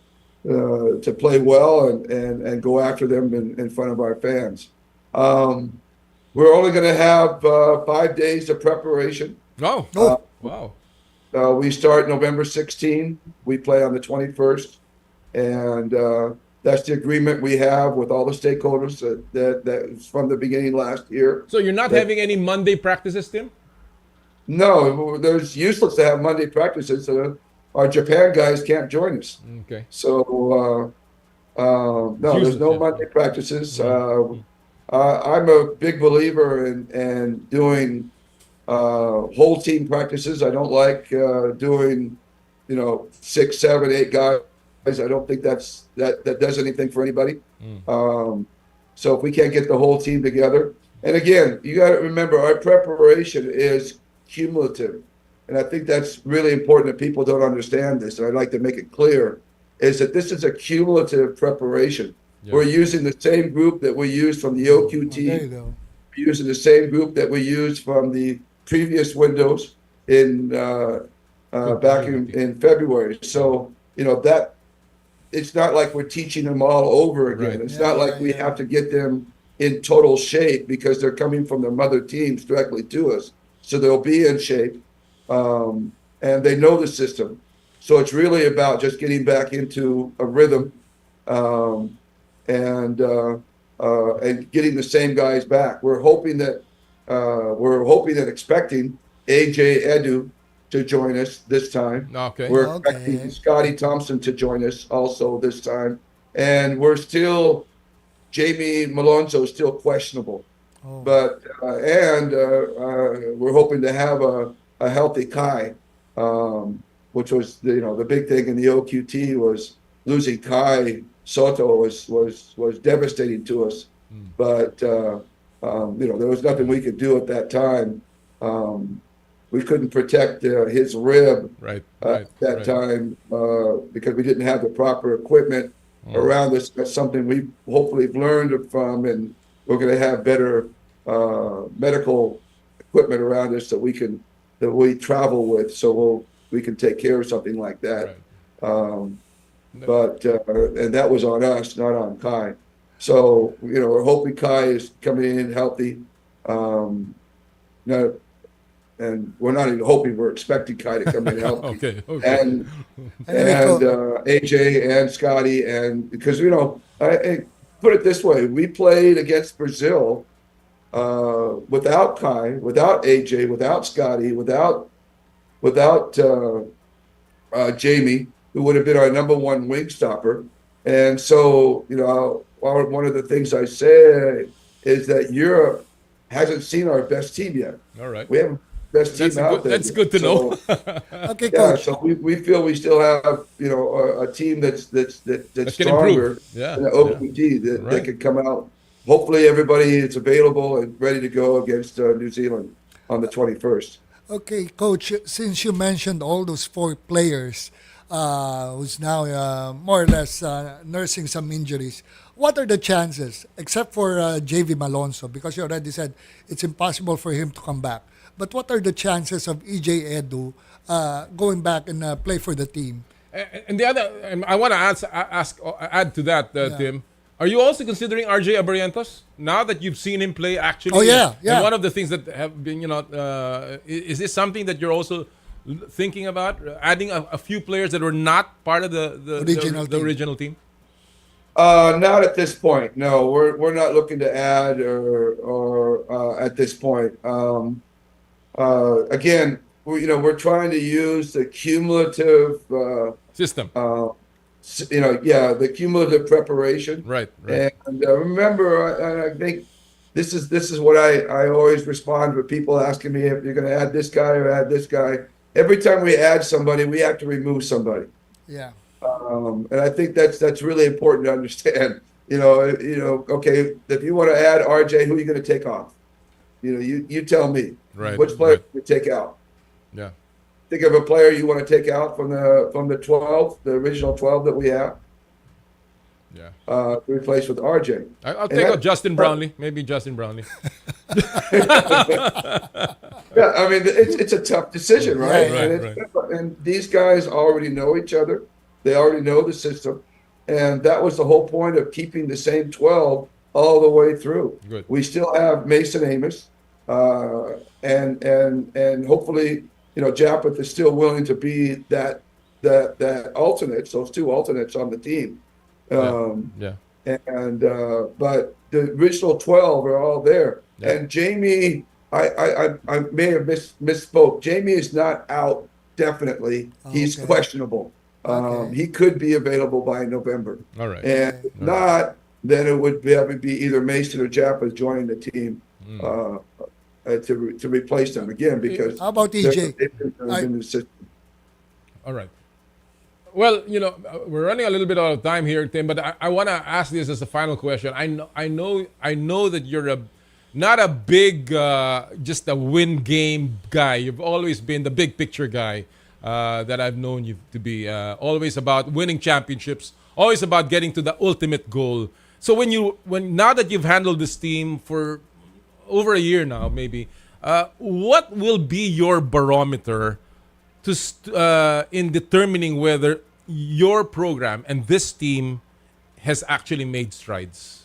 play well and go after them in front of our fans. We're only going to have 5 days of preparation. Wow. Wow. We start November 16. We play on the 21st. And that's the agreement we have with all the stakeholders that was from the beginning last year. So you're not having any Monday practices, Tim? No, there's useless to have Monday practices. Our Japan guys can't join us. Okay. So, no, there's no Monday practices. I'm a big believer in doing whole team practices. I don't like doing 6, 7, 8 guys. I don't think that does anything for anybody. So if we can't get the whole team together, And again, you got to remember our preparation is cumulative. And I think that's really important that people don't understand this. And I'd like to make it clear is that this is a cumulative preparation. Yeah. We're using the same group that we used from the OQT. There you go. We're using the same group that we used from the previous windows in back in February. So, that it's not like we're teaching them all over again. Right. It's not like we have to get them in total shape because they're coming from their mother teams directly to us. So they'll be in shape, and they know the system. So it's really about just getting back into a rhythm, and getting the same guys back. We're hoping that expecting AJ Edu to join us this time. Okay. We're expecting Scotty Thompson to join us also this time, and we're still. Jamie Malonzo is still questionable, but we're hoping to have a healthy Kai, which was the big thing in the OQT was losing Kai Soto was devastating to us, but there was nothing we could do at that time. We couldn't protect his rib at that time because we didn't have the proper equipment around us. That's something we hopefully learned from, and we're going to have better medical equipment around us that we travel with, so we can take care of something like that. But and that was on us, not on Kai. So we're hoping Kai is coming in healthy. And we're not even hoping, we're expecting Kai to come in healthy. Okay. And AJ and Scotty, and because I put it this way, we played against Brazil without Kai, without AJ, without Scotty, without Jamie, who would have been our number one wing stopper. And so one of the things I say is that Europe hasn't seen our best team yet. All right. We haven't best team out there. That's good to know. Okay, Yeah, Coach. so we feel we still have a team that's can stronger improve. Yeah, than the OPG that can come out. Hopefully everybody is available and ready to go against New Zealand on the 21st. Okay, Coach, since you mentioned all those 4 players who's now more or less nursing some injuries, what are the chances, except for JV Malonzo, because you already said it's impossible for him to come back, but what are the chances of EJ Edu going back and play for the team? And the other, I want to add to that, Tim. Are you also considering RJ Abarrientos now that you've seen him play actually? Oh, yeah. And one of the things that have been, is this something that you're also thinking about, adding a few players that were not part of the original team? Not at this point. No, we're not looking to add or at this point. Again, we're trying to use the cumulative system. The cumulative preparation. Right. And remember, I think this is what I always respond with people asking me if you're going to add this guy or add this guy. Every time we add somebody, we have to remove somebody. Yeah. And I think that's really important to understand. Okay, if you want to add RJ, who are you going to take off? You tell me. Right. Which player you take out? Yeah. Think of a player you want to take out from the 12, the original 12 that we have. Yeah. To replace with RJ. I'll take out Justin Brownlee. Maybe Justin Brownlee. Yeah, I mean it's a tough decision, right? Right. And these guys already know each other. They already know the system, and that was the whole point of keeping the same 12 all the way through. Good. We still have Mason Amos, and hopefully, Japeth is still willing to be that alternates, those 2 alternates on the team. But the original 12 are all there. Yeah. And Jamie, I may have misspoke. Jamie is not out definitely. He's questionable. He could be available by November. All right. And if not, then it would be either Mason or Japeth joining the team to replace them again, because how about EJ? All right. Well, we're running a little bit out of time here, Tim, but I want to ask this as a final question. I know that not a big, just a win game guy. You've always been the big picture guy that I've known you to be. Always about winning championships. Always about getting to the ultimate goal. So now that you've handled this team for over a year now, maybe, what will be your barometer in determining whether your program and this team has actually made strides?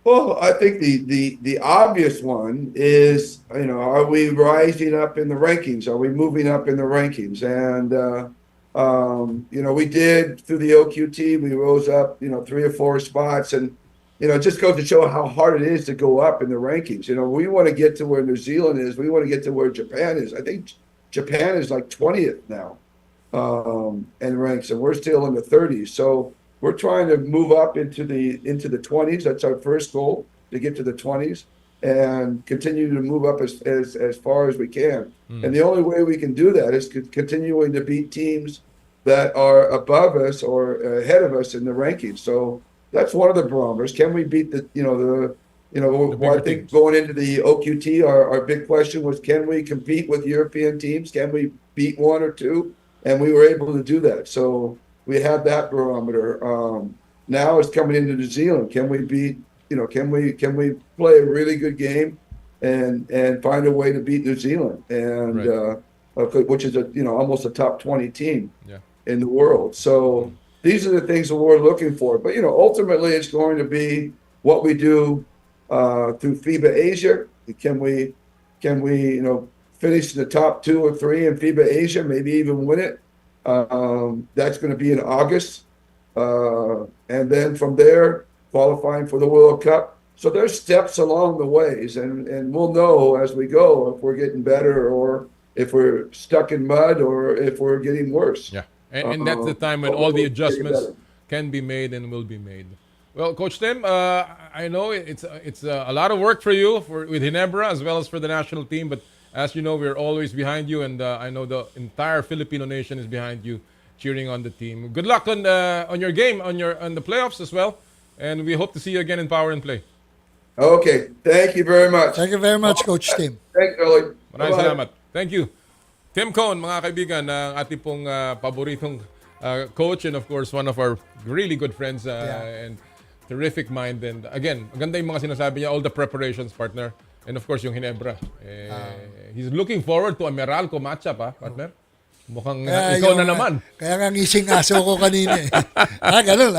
Well, I think the obvious one is, are we rising up in the rankings? Are we moving up in the rankings? And, we did through the OQT, we rose up, 3 or 4 spots. And, it just goes to show how hard it is to go up in the rankings. We want to get to where New Zealand is. We want to get to where Japan is. I think Japan is like 20th now in ranks, and we're still in the 30s. So we're trying to move up into the 20s. That's our first goal, to get to the 20s and continue to move up as far as we can. And the only way we can do that is continuing to beat teams that are above us or ahead of us in the rankings. So that's one of the barometers. Can we beat I think going into the OQT, our big question was, can we compete with European teams? Can we beat 1 or 2? And we were able to do that. So we have that barometer. Now it's coming into New Zealand. Can we beat? Can we play a really good game and find a way to beat New Zealand, and which is almost a top 20 team in the world. So these are the things that we're looking for. But ultimately, it's going to be what we do through FIBA Asia. Can we finish in the top 2 or 3 in FIBA Asia? Maybe even win it. That's going to be in August, and then from there, qualifying for the World Cup. So there's steps along the ways, and we'll know as we go if we're getting better or if we're stuck in mud or if we're getting worse. Yeah, and that's the time when all the adjustments can be made and will be made. Well, Coach Tim, I know it's a lot of work for you with Ginebra as well as for the national team, but as you know, we're always behind you, and I know the entire Filipino nation is behind you, cheering on the team. Good luck on your game, on the playoffs as well, and we hope to see you again in Power and Play. Okay, thank you very much. Thank you very much, Coach Tim. Thanks, Early. Maraming salamat. Thank you. Tim Cohn, mga kaibigan, ang ating pong paboritong coach, and of course, one of our really good friends and terrific mind. And again, maganda yung mga sinasabi niya, all the preparations, partner. And of course, yung Ginebra. He's looking forward to a Meralco matchup, partner. Mukhang ikaw na naman. Kaya nga ngising aso ko kanina eh. Ganun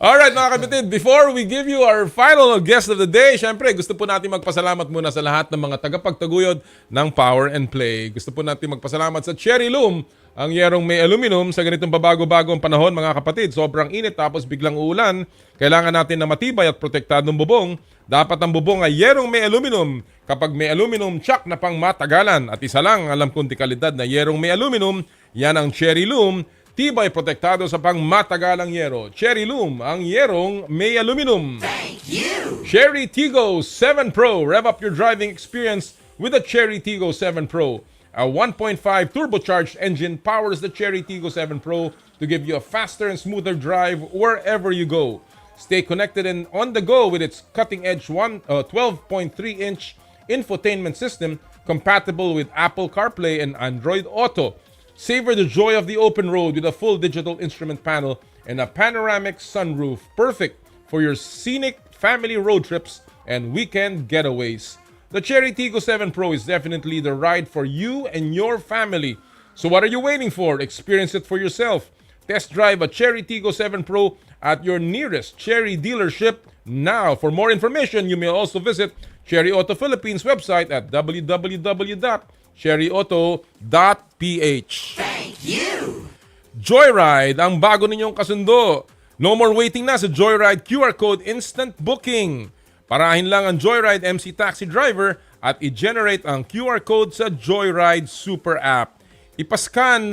Alright, mga kapatid, before we give you our final guest of the day, syempre, gusto po natin magpasalamat muna sa lahat ng mga tagapagtaguyod ng Power and Play. Gusto po natin magpasalamat sa Cherry Loom, ang yerong may aluminum sa ganitong babago-bagong panahon, mga kapatid. Sobrang init tapos biglang uulan. Kailangan natin na matibay at protektadong bubong. Dapat ang bubong ay yerong may aluminum. Kapag may aluminum, tsak na pang matagalan. At isa lang, alam kong kalidad na yerong may aluminum, yan ang Cherry Loom. Tibay protektado sa pang matagalang yero. Cherry Loom, ang yerong may aluminum. Thank you! Cherry Tigo 7 Pro. Rev up your driving experience with the Cherry Tigo 7 Pro. A 1.5 turbocharged engine powers the Cherry Tigo 7 Pro to give you a faster and smoother drive wherever you go. Stay connected and on the go with its cutting-edge 12.3-inch infotainment system compatible with Apple CarPlay and Android Auto. Savor the joy of the open road with a full digital instrument panel and a panoramic sunroof, perfect for your scenic family road trips and weekend getaways. The Cherry Tigo 7 Pro is definitely the ride for you and your family. So what are you waiting for? Experience it for yourself. Test drive a Cherry Tigo 7 Pro at your nearest Cherry dealership now. For more information, you may also visit Cherry Auto Philippines website at www.cherryauto.ph. Thank you! Joyride, ang bago ninyong kasundo. No more waiting na sa Joyride QR Code Instant Booking. Parahin lang ang Joyride MC Taxi Driver at i-generate ang QR code sa Joyride Super App. Ipascan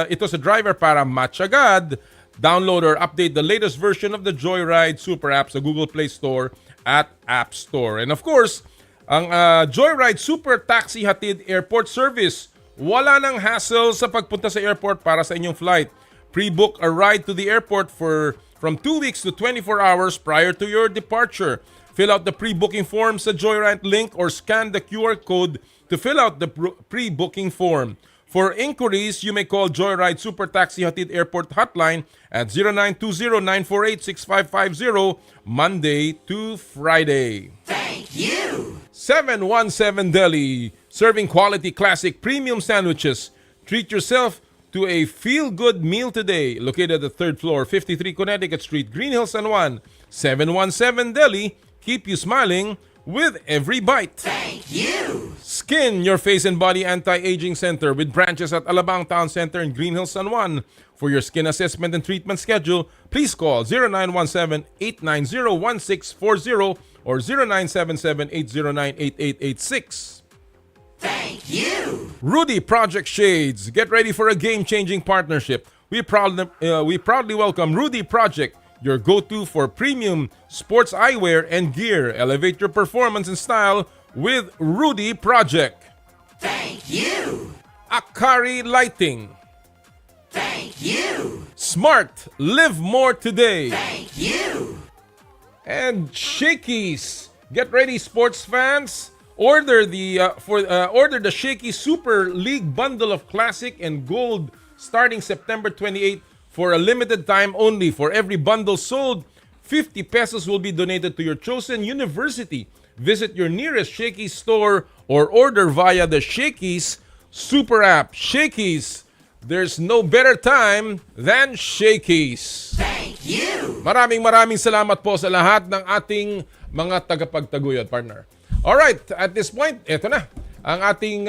ito sa driver para match agad. Download or update the latest version of the Joyride Super App sa Google Play Store at App Store. And of course, ang Joyride Super Taxi Hatid Airport Service. Wala nang hassle sa pagpunta sa airport para sa inyong flight. Pre-book a ride to the airport for from 2 weeks to 24 hours prior to your departure. Fill out the pre-booking form sa Joyride link or scan the QR code to fill out the pre-booking form. For inquiries, you may call Joyride Super Taxi Hatid Airport Hotline at 0920-948-6550 Monday to Friday. Thank you! 717 Deli, serving quality classic premium sandwiches. Treat yourself to a feel-good meal today. Located at the 3rd floor, 53 Connecticut Street, Green Hills, San Juan. 717 Deli, keep you smiling with every bite. Thank you! Skin Your Face and Body Anti-Aging Center with branches at Alabang Town Center in Green Hills, San Juan. For your skin assessment and treatment schedule, please call 0917-890-1640 or 0977-809-8886. Thank you! Rudy Project Shades. Get ready for a game-changing partnership. We proudly welcome Rudy Project, your go-to for premium sports eyewear and gear. Elevate your performance and style with Rudy Project. Thank you! Akari Lighting. Thank you! Smart. Live more today. Thank you! And Shakey's. Get ready, sports fans. Order the Shakey Super League bundle of classic and gold starting September 28 for a limited time only. For every bundle sold, 50 pesos will be donated to your chosen university. Visit your nearest Shakey's store or order via the Shakey's Super App. Shakey's, there's no better time than Shakey's. Thank you! Maraming salamat po sa lahat ng ating mga tagapagtaguyod, partner. Alright, at this point, eto na ang ating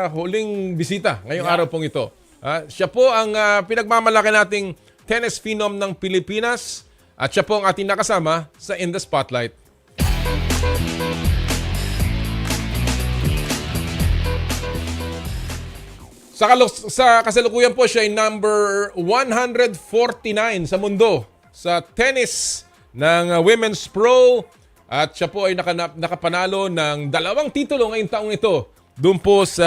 huling bisita ngayong araw pong ito. Siya po ang pinagmamalaki nating tennis phenom ng Pilipinas at siya po ang ating nakasama sa In the Spotlight. Sa kasalukuyan po siya ay number 149 sa mundo sa tennis ng Women's Pro at siya po ay nakapanalo ng 2 titulo ngayong taong ito doon po sa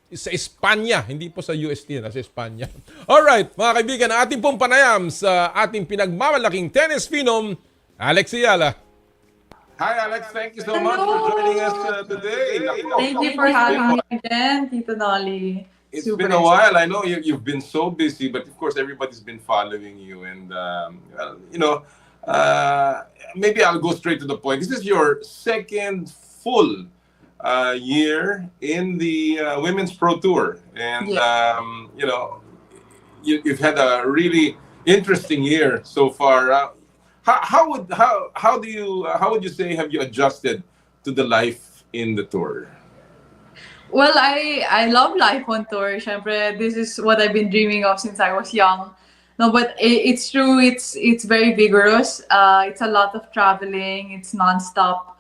Espanya, hindi po sa UST, sa Espanya. Alright, mga kaibigan, ating pong panayam sa ating pinagmamalaking tennis phenom, Alex Eala. Hi Alex, thank you so much for joining us today. Thank you for having me again, Tito Nolly. It's been a while. I know you've been so busy, but of course everybody's been following you. And, maybe I'll go straight to the point. This is your second full year in the Women's Pro Tour. And, you've had a really interesting year so far. How would you say have you adjusted to the life in the tour? Well, I love life on tour. Syempre, this is what I've been dreaming of since I was young. No, but it's true. It's very vigorous. It's a lot of traveling. It's nonstop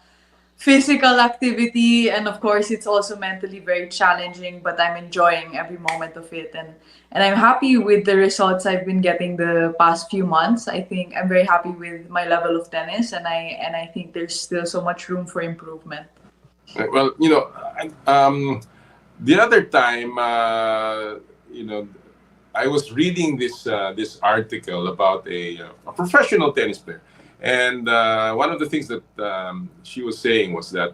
physical activity, and of course, it's also mentally very challenging. But I'm enjoying every moment of it, and I'm happy with the results I've been getting the past few months. I think I'm very happy with my level of tennis, and I think there's still so much room for improvement. Well, the other time, I was reading this article about a professional tennis player, and one of the things that she was saying was that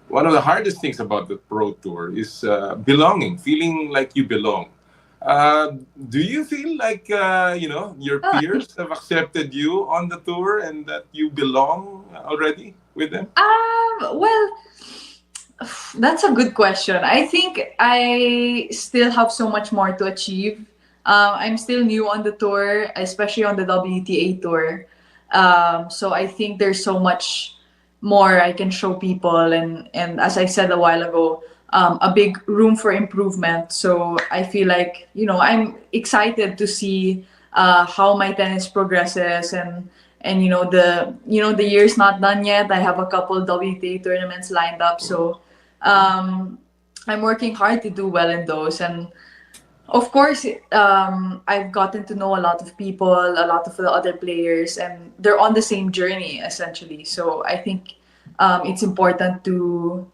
one of the hardest things about the pro tour is belonging, feeling like you belong. Do you feel like your peers have accepted you on the tour and that you belong already with them? Well, that's a good question. I think I still have so much more to achieve. I'm still new on the tour, especially on the WTA tour. So I think there's so much more I can show people, and as I said a while ago, a big room for improvement. So I feel like I'm excited to see how my tennis progresses, and the year's not done yet. I have a couple WTA tournaments lined up, so I'm working hard to do well in those. And of course, I've gotten to know a lot of people, a lot of the other players, and they're on the same journey essentially. So I think it's important to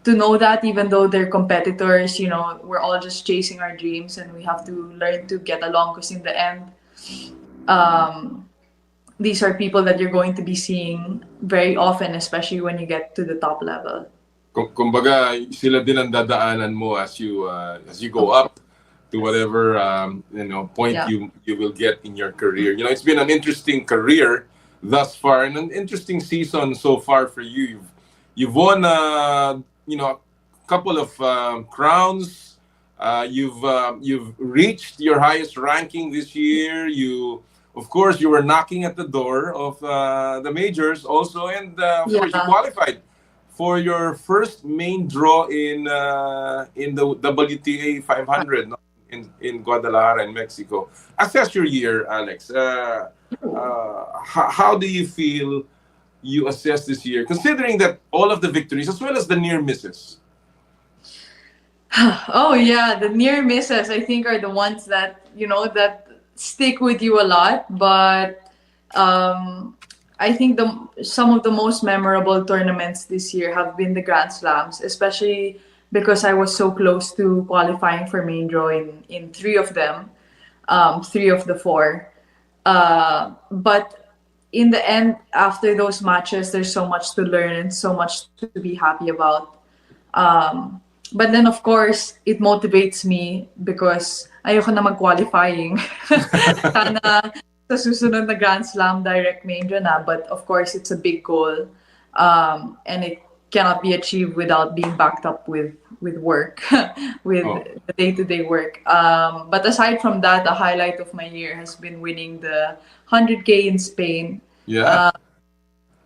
know that even though they're competitors, we're all just chasing our dreams, and we have to learn to get along, because in the end, these are people that you're going to be seeing very often, especially when you get to the top level. Kumbaga, sila din ang dadaanan mo as you go up to whatever point Yeah. you will get in your career. It's been an interesting career thus far and an interesting season so far for you. You've won a couple of crowns. You've reached your highest ranking this year. Of course, you were knocking at the door of the majors also, and of course, you qualified for your first main draw in the WTA 500 no? in Guadalajara in Mexico. Assess your year, Alex. How do you feel you assess this year, considering that all of the victories as well as the near misses? Oh yeah, the near misses I think are the ones that that stick with you a lot. But I think some of the most memorable tournaments this year have been the Grand Slams, especially because I was so close to qualifying for main draw in 3 of them, 3 of the 4. But in the end, after those matches, there's so much to learn and so much to be happy about. But then, of course, it motivates me because ayoko na mag-qualifying. Sana sa susunod na Grand Slam, direct main draw na. But of course, it's a big goal. And it cannot be achieved without being backed up with work, with the day-to-day work. But aside from that, the highlight of my year has been winning the 100K in Spain. Yeah.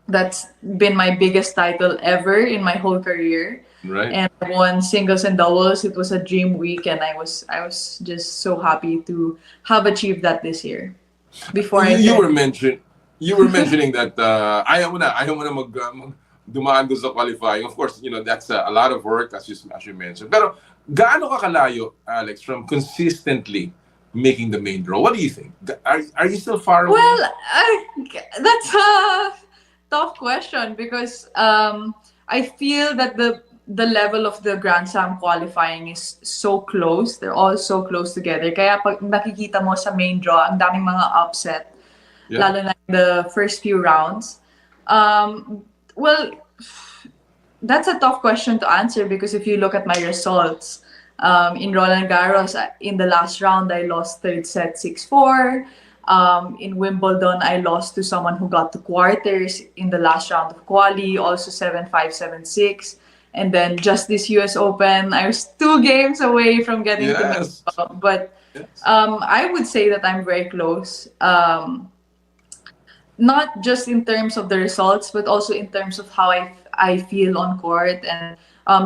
That's been my biggest title ever in my whole career. Right. And I won singles and doubles. It was a dream week, and I was just so happy to have achieved that this year. Before you were mentioning that ayaw mo na dumaan doon sa qualifying. Of course, that's a lot of work as you mentioned. Pero gaano ka kalayo, Alex, from consistently making the main draw? What do you think? Are you still far away? Well, that's a tough question because I feel that the level of the Grand Slam qualifying is so close. They're all so close together. Kaya pag nakikita mo sa main draw, ang daming mga upset, lalo na in the first few rounds. Well, that's a tough question to answer because if you look at my results, in Roland Garros, in the last round, I lost third set 6-4. In Wimbledon, I lost to someone who got to quarters in the last round of quali, also 7-5, 7-6. And then just this US Open, I was 2 games away from getting to the But I would say that I'm very close. Not just in terms of the results, but also in terms of how I feel on court and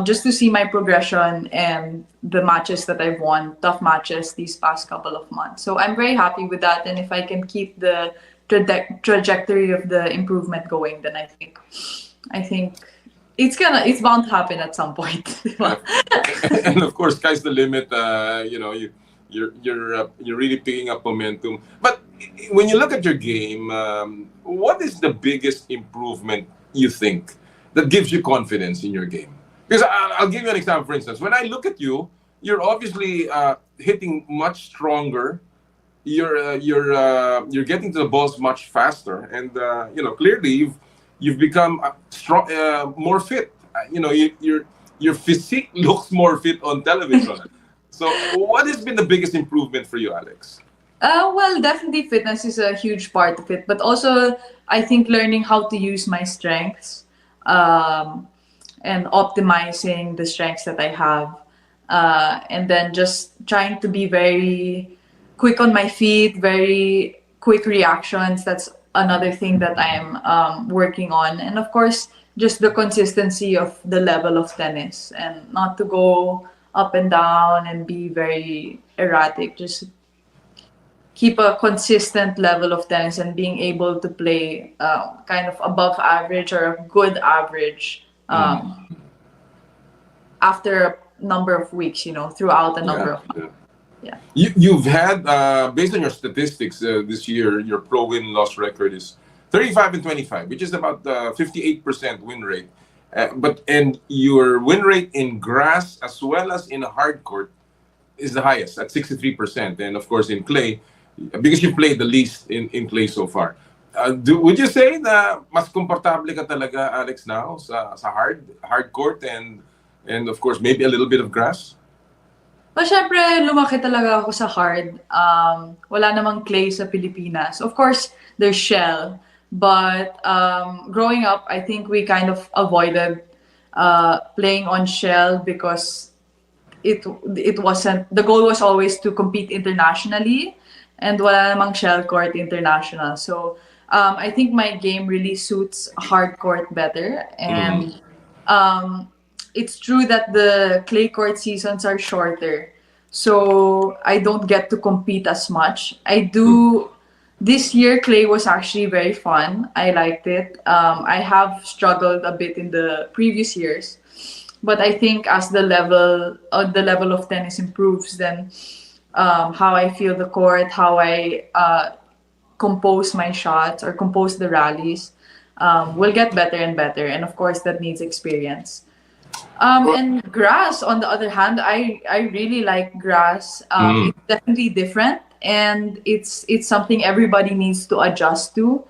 just to see my progression and the matches that I've won, tough matches these past couple of months. So I'm very happy with that. And if I can keep the trajectory of the improvement going, then I think it's bound to happen at some point. And of course, sky's the limit. You're really picking up momentum. But when you look at your game, what is the biggest improvement you think that gives you confidence in your game? Because I'll give you an example. For instance, when I look at you, you're obviously hitting much stronger. You're getting to the balls much faster, and clearly you've become strong, more fit. Your physique looks more fit on television. So, what has been the biggest improvement for you, Alex? Well, definitely fitness is a huge part of it, but also I think learning how to use my strengths and optimizing the strengths that I have, and then just trying to be very quick on my feet, very quick reactions. That's another thing that I am working on, and of course, just the consistency of the level of tennis and not to go up and down and be very erratic. Just keep a consistent level of tennis and being able to play kind of above average or a good average after a number of weeks, throughout a number of months. Yeah. You've had, based on your statistics this year, your pro win-loss record is 35-25, which is about 58% win rate. And your win rate in grass as well as in a hard court is the highest at 63%. And of course, in clay, because you played the least in clay so far. Would you say na mas komportable ka talaga, Alex, now sa hard court and of course maybe a little bit of grass? But syempre, lumaki talaga ako sa hard. Wala namang clay sa Pilipinas. Of course, there's shell. But growing up, I think we kind of avoided playing on shell because it wasn't, the goal was always to compete internationally, and wala namang shell court international. So I think my game really suits hard court better. And it's true that the clay court seasons are shorter, so I don't get to compete as much. I do. This year, clay was actually very fun. I liked it. I have struggled a bit in the previous years, but I think as the level of tennis improves, then how I feel the court, how I compose my shots or compose the rallies, will get better and better. And of course, that needs experience. And grass, on the other hand, I really like grass. It's definitely different. And it's something everybody needs to adjust to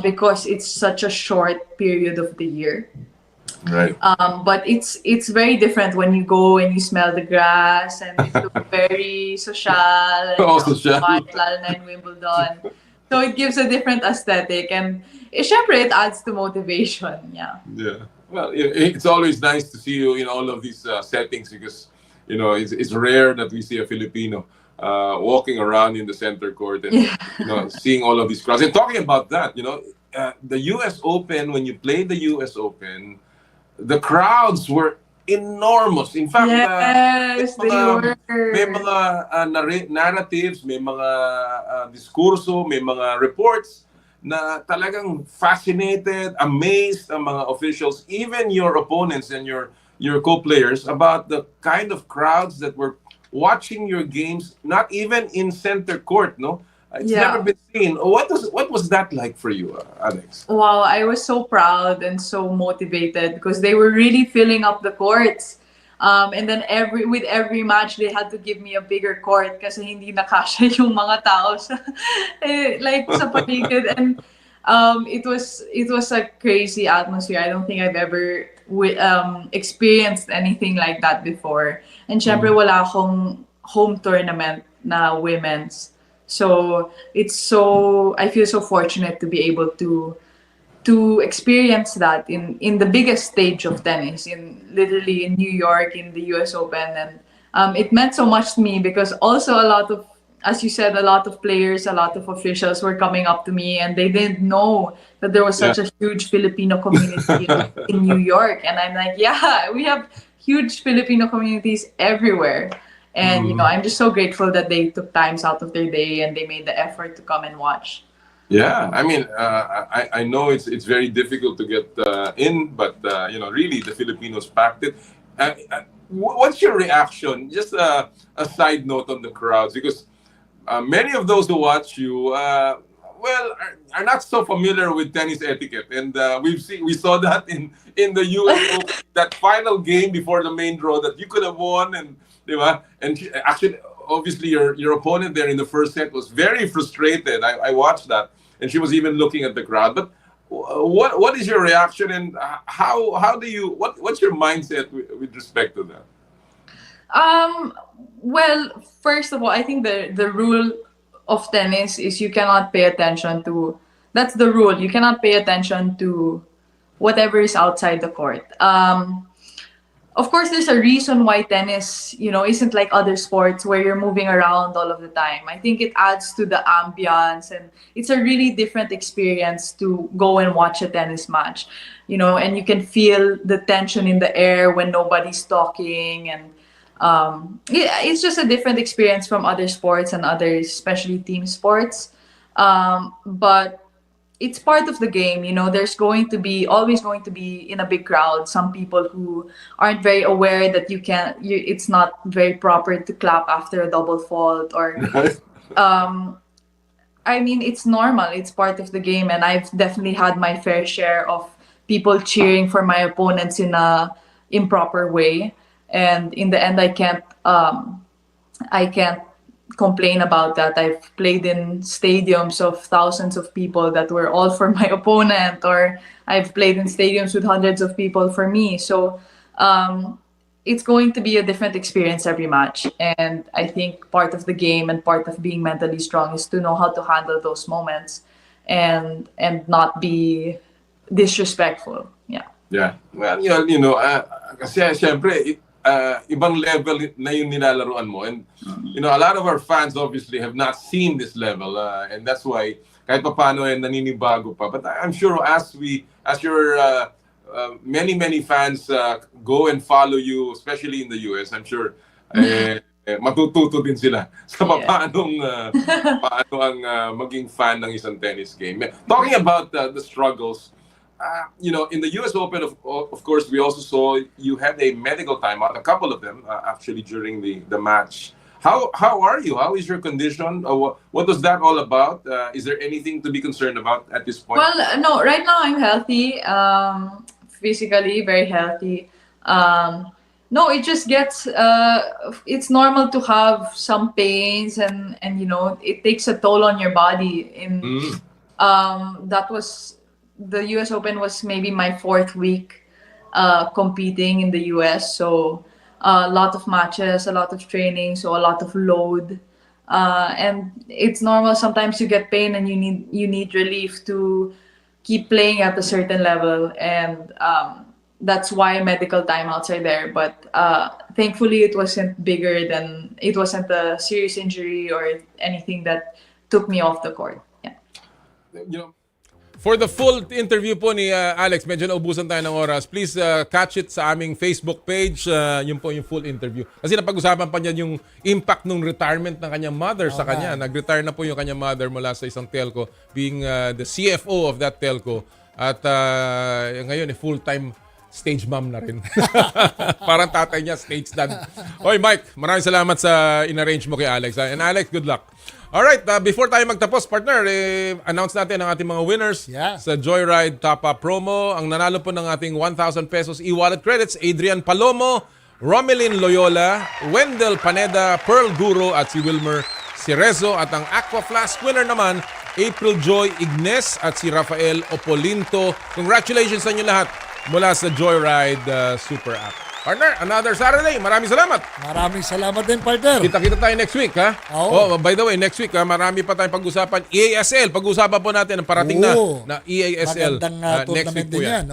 because it's such a short period of the year. Right. But it's very different when you go and you smell the grass, and it looks very social. And Social. lalo na in Wimbledon. So it gives a different aesthetic, and syempre it adds to motivation. Yeah. Yeah. Well, it's always nice to see you in all of these settings because, it's rare that we see a Filipino walking around in the center court and seeing all of these crowds. And talking about that, the U.S. Open, when you played the U.S. Open, the crowds were enormous. In fact, yes, they were. May mga narratives, may mga diskurso, may mga reports na talagang fascinated, amazed ang mga officials, even your opponents and your co-players about the kind of crowds that were watching your games, not even in center court, no? It's never been seen. What was that like for you, Alex? Wow, I was so proud and so motivated because they were really filling up the courts. And then with every match, they had to give me a bigger court kasi hindi nakasya yung mga tao sa, sa paligid. And it was a crazy atmosphere. I don't think I've ever experienced anything like that before. And syempre wala akong home tournament na women's. So I feel so fortunate to be able to experience that in the biggest stage of tennis, literally in New York, in the US Open. And it meant so much to me because also a lot of, as you said, a lot of players, a lot of officials were coming up to me and they didn't know that there was such a huge Filipino community in New York. And I'm like, yeah, we have huge Filipino communities everywhere. And, I'm just so grateful that they took times out of their day and they made the effort to come and watch. Yeah, I mean, I know it's very difficult to get in, but, really the Filipinos packed it. What's your reaction? Just a side note on the crowds, because many of those who watch you, are not so familiar with tennis etiquette. And we saw that in the US Open, that final game before the main draw that you could have won. And actually, obviously, your opponent there in the first set was very frustrated. I watched that, and she was even looking at the crowd. But what is your reaction, and how do you what's your mindset with respect to that? Well, first of all, I think the rule of tennis is you cannot pay attention to. That's the rule. You cannot pay attention to whatever is outside the court. Of course, there's a reason why tennis, isn't like other sports where you're moving around all of the time. I think it adds to the ambience, and it's a really different experience to go and watch a tennis match, and you can feel the tension in the air when nobody's talking. And it's just a different experience from other sports and others, especially team sports. But it's part of the game, there's always going to be in a big crowd some people who aren't very aware that it's not very proper to clap after a double fault or I mean, it's normal, it's part of the game, and I've definitely had my fair share of people cheering for my opponents in a improper way, and in the end I can't complain about that. I've played in stadiums of thousands of people that were all for my opponent, or I've played in stadiums with hundreds of people for me. So it's going to be a different experience every match. And I think part of the game and part of being mentally strong is to know how to handle those moments and not be disrespectful. Yeah. Yeah. Well, kasi siyempre, ibang level na yung nilalaruan mo. And, a lot of our fans obviously have not seen this level. And that's why, kahit pa paano, naninibago pa. But I'm sure as your many fans go and follow you, especially in the US, I'm sure, matututo din sila sa paano ang maging fan ng isang tennis game. Talking about the struggles, in the US Open, of course, we also saw you had a medical timeout, a couple of them actually during the match. How are you? How is your condition? What was that all about? Is there anything to be concerned about at this point? Well, no, right now I'm healthy, physically very healthy. No, it just gets, it's normal to have some pains and it takes a toll on your body. The US Open was maybe my 4th week competing in the US. So a lot of matches, a lot of training, so a lot of load. And it's normal. Sometimes you get pain and you need relief to keep playing at a certain level. And that's why medical timeouts are there. But thankfully, it wasn't a serious injury or anything that took me off the court. Yeah. For the full interview po ni Alex, medyo naubusan tayo ng oras. Please catch it sa aming Facebook page. Yun po yung full interview. Kasi napag-usapan pa niya yung impact ng retirement ng kanyang mother sa kanya. Nag-retire na po yung kanyang mother mula sa isang telco, being the CFO of that telco. At ngayon, full-time stage mom na rin. Parang tatay niya, stage dad. Oy, Mike, maraming salamat sa in-arrange mo kay Alex. And Alex, good luck. Alright, before tayo magtapos, partner, announce natin ang ating mga winners sa Joyride Top-Up promo. Ang nanalo po ng ating 1,000 pesos e-wallet credits, Adrian Palomo, Romelyn Loyola, Wendell Paneda, Pearl Guro at si Wilmer Cerezo. At ang Aqua Flask winner naman, April Joy Ignes at si Rafael Opolinto. Congratulations sa inyo lahat mula sa Joyride Super App. Partner, another Saturday. Maraming salamat. Maraming salamat din, partner. Kita-kita tayo next week, ha? Oo. Oh, by the way, next week, marami pa tayong pag-usapan. EASL, pag-usapan po natin ang parating na EASL. Magandang next week po yan.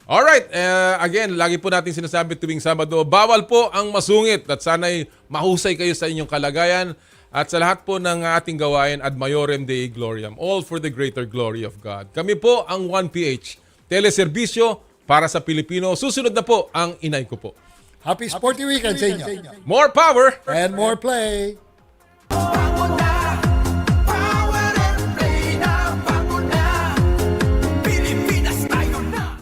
Alright, again, lagi po natin sinasabi tuwing Sabado, bawal po ang masungit at sana'y mahusay kayo sa inyong kalagayan. At sa lahat po ng ating gawain, ad maiorem Dei gloriam, all for the greater glory of God. Kami po ang 1PH, teleserbisyo para sa Pilipino. Susunod na po ang inay ko po. Happy sporty weekend sa inyo. More power and more play.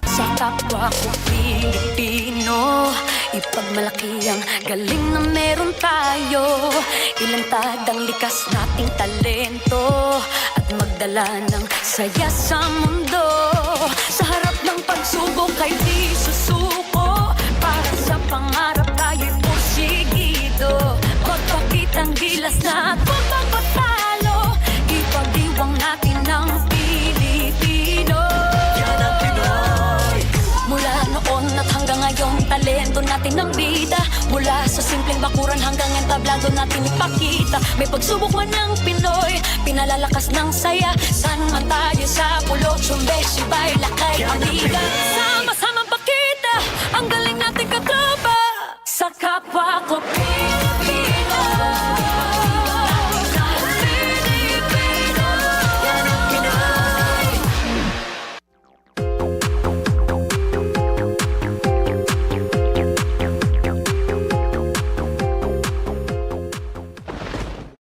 Sa kapwa ko Pilipino, ipagmalaki ang galing na meron tayo. Ilantad ang likas nating talento at magdala ng saya sa mundo. Sa harap ng pagsubok ay di susuko. Para sa pangarap tayo'y porsigido. Magpakitang gilas na pagpapatalo. Ipag-iwang natin ng Pilipino. Yan ang Pinoy. Mula noon at hanggang ngayon, talento natin ang bida. Mula sa simpleng bakuran hanggang entablado natin ipakita. May pagsubok man ng Pinoy, pinalalakas ng saya. San man tayo sa pulot, sumbe, sibay, lakay, paniga. Sama-sama pakita, ang galing natin katropa. Sa kapwa ko